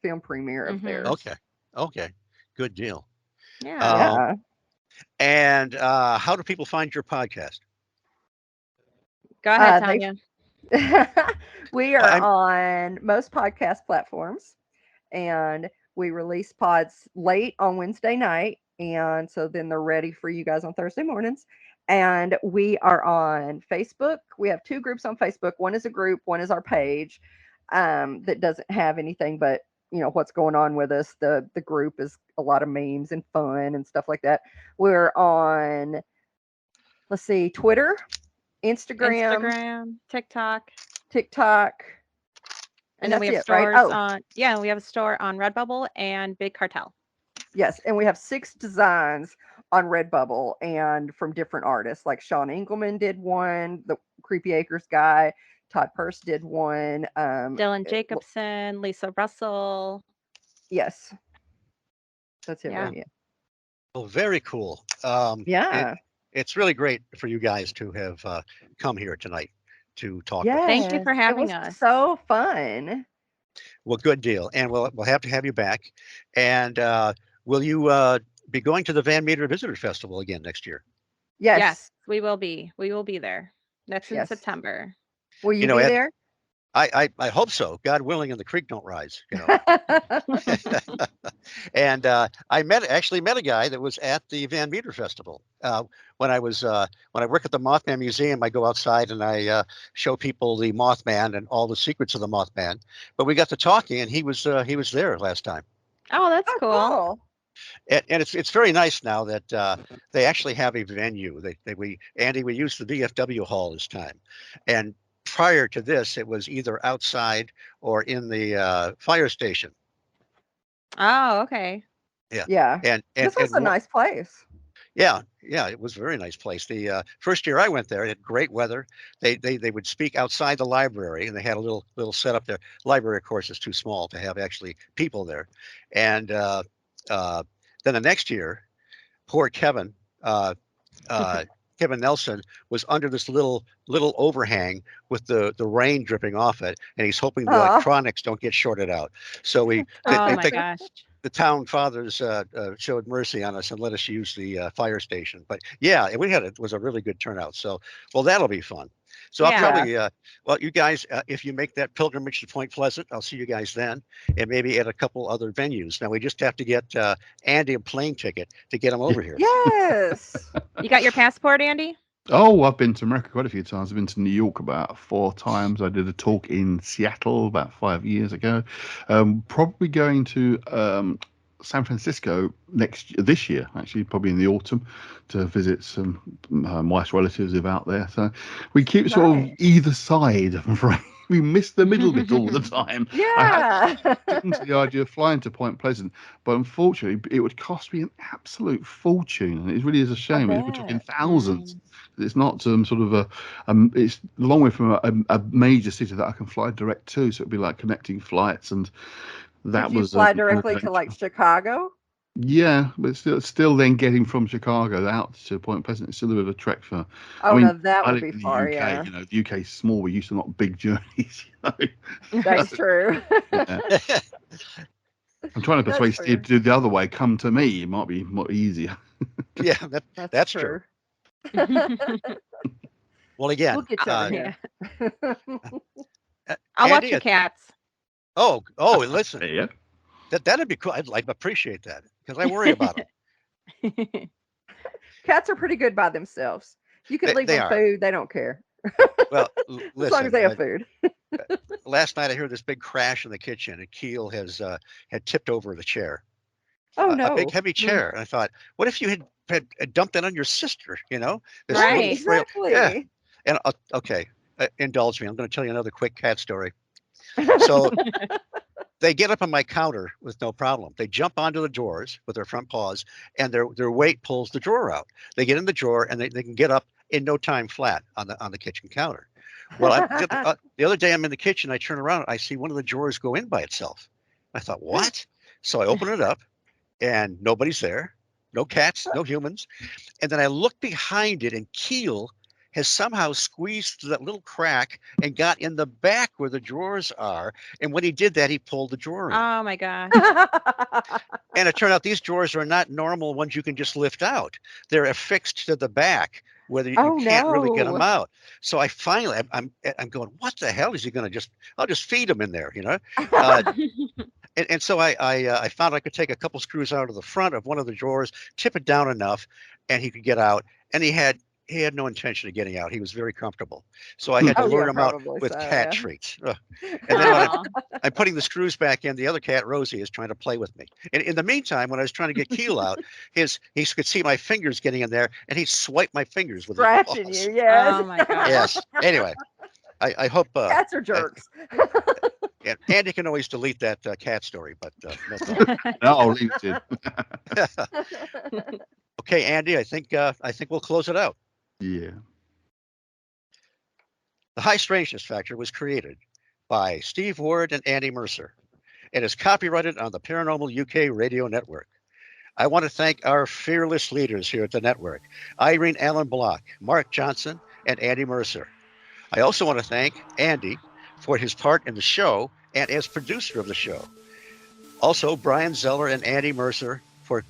film premiere of Mhm. theirs. Okay. Okay. Good deal. Yeah. Um, Yeah. and how do people find your podcast? Go ahead, They Tonya. we are I'm on most podcast platforms, and we release pods late on Wednesday night, and so then they're ready for you guys on Thursday mornings. And we are on Facebook. We have two groups on Facebook. One is a group, one is our page, that doesn't have anything but what's going on with us. The group is a lot of memes and fun and stuff like that. We're on, let's see, Twitter, Instagram, Instagram, TikTok, TikTok, and and then we that's have it, right? stores Oh, on. Yeah, we have a store on Redbubble and Big Cartel. yes, and we have 6 designs on Redbubble and from different artists. Like Sean Engelman did one, the Creepy Acres guy, Todd Purse did one. Dylan Jacobson, Lisa Russell. Yes, that's it, Yeah. right? Yeah. well, very cool. Yeah. It's really great for you guys to have come here tonight to talk with us. Thank you Yes, for it having was us. so fun. Well, good deal. And we'll have to have you back. And will you be going to the Van Meter Visitor Festival again next year? Yes, Yes, we will be. We will be there. That's in yes. September. Will You you know, be Ed, there? I hope so. God willing, and the creek don't rise. And I actually met a guy that was at the Van Meter Festival. When I work at the Mothman Museum, I go outside and I show people the Mothman and all the secrets of the Mothman. But we got to talking, and he was there last time. Oh, that's Oh, cool. cool. And it's very nice now that they actually have a venue. Andy, we used the VFW hall this time, and prior to this, it was either outside or in the fire station. Oh, okay. Yeah, Yeah. and This was a nice place. yeah, it was a very nice place. The first year I went there, it had great weather. They would speak outside the library, and they had a little setup there. Library, of course, is too small to have actually people there, and then the next year, poor Kevin. Kevin Nelson was under this little overhang with the rain dripping off it, and he's hoping the Aw. electronics don't get shorted out. So Oh my gosh. the town fathers showed mercy on us and let us use the fire station. But yeah, it was a really good turnout. So well, that'll be fun. So I'll Yeah. probably well, you guys, if you make that pilgrimage to Point Pleasant, I'll see you guys then, and maybe at a couple other venues. Now we just have to get Andy a plane ticket to get him over here. Yes. You got your passport, Andy? Oh, I've been to America quite a few times. I've been to New York about 4 times. I did a talk in Seattle about 5 years ago. Probably going to San Francisco this year, actually, probably in the autumn, to visit some wife's relatives who are out there. So we keep sort of Nice. either side, I'm afraid. We miss the middle bit all the time. I had Yeah. into the idea of flying to Point Pleasant, but unfortunately, it would cost me an absolute fortune, and it really is a shame. We're talking bet. thousands. It's not sort of it's a long way from a major city that I can fly direct to, so it'd be like connecting flights, and that Did you was fly an directly to like adventure. Chicago? Yeah, but still then getting from Chicago out to Point Pleasant, it's still a bit of a trek for. Oh I mean, no, that I would live be in the far. UK. Yeah, You know, the UK is small. We're used to not big journeys. that's true. Yeah. I'm trying to That's persuade Steve to do the other way. Come to me. It might be more easier. Yeah, that's That's true. true. Well, again, We'll get you over here. I'll watch Andy, your cats. oh, listen, Yeah. that'd be cool. I'd appreciate that because I worry about them. Cats are pretty good by themselves. You can leave They them are. food; they don't care Well, as long listen. as they have food. Last night I heard this big crash in the kitchen, and Keel had tipped over the chair, Oh a no! big heavy chair. And I thought, what if you had dumped that on your sister? You know, this Right. little frail. Exactly. Yeah. And okay, indulge me. I'm going to tell you another quick cat story. So they get up on my counter with no problem. They jump onto the drawers with their front paws, and their weight pulls the drawer out. They get in the drawer, and they can get up in no time flat on the kitchen counter. Well, the other day I'm in the kitchen. I turn around, I see one of the drawers go in by itself. I thought, what? So I open it up, and nobody's there. No cats, no humans. And then I look behind it, and Keel has somehow squeezed through that little crack and got in the back where the drawers are. And when he did that, he pulled the drawer in. Oh my gosh. And it turned out these drawers are not normal ones you can just lift out. They're affixed to the back where you can't really get them out. So I finally, I'm going, what the hell is he going to I'll just feed him in there, you know? And so I found I could take a couple screws out of the front of one of the drawers, tip it down enough, and he could get out. And he had no intention of getting out. He was very comfortable. So I had to lure him out with cat treats. Ugh. And then when I'm putting the screws back in, the other cat, Rosie, is trying to play with me. And in the meantime, when I was trying to get Keel out, he could see my fingers getting in there, and he swiped my fingers with his Scratching paws. you, yes. Oh my gosh. Yes. Anyway, I hope Cats are jerks. and Andy can always delete that cat story, but no thought. No, I'll leave it in. Okay, Andy, I think we'll close it out. Yeah. The High Strangeness Factor was created by Steve Ward and Andy Mercer and is copyrighted on the Paranormal UK radio network. I want to thank our fearless leaders here at the network, Irene Allen Block, Mark Johnson, and Andy Mercer. I also want to thank Andy for his part in the show and as producer of the show. Also, Brian Zeller and Andy Mercer for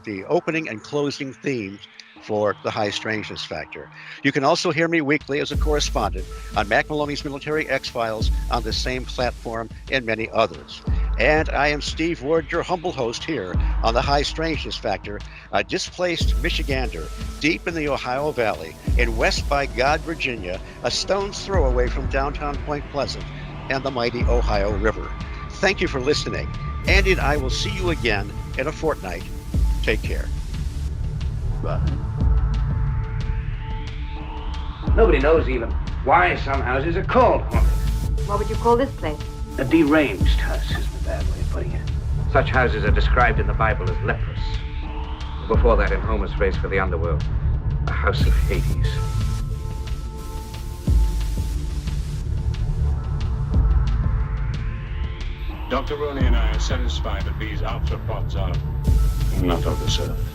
the opening and closing themes for the High Strangeness Factor. You can also hear me weekly as a correspondent on Mac Maloney's Military X-Files on the same platform and many others. And I am Steve Ward, your humble host here on the High Strangeness Factor, a displaced Michigander deep in the Ohio Valley in West by God, Virginia, a stone's throw away from downtown Point Pleasant and the mighty Ohio River. Thank you for listening. Andy and I will see you again in a fortnight. Take care. Bye. Nobody knows even why some houses are called haunted. What would you call this place? A deranged house is the bad way of putting it. Such houses are described in the Bible as leprous. Before that, in Homer's phrase for the underworld, a house of Hades. Dr. Roney and I are satisfied that these arthropods are not of this earth.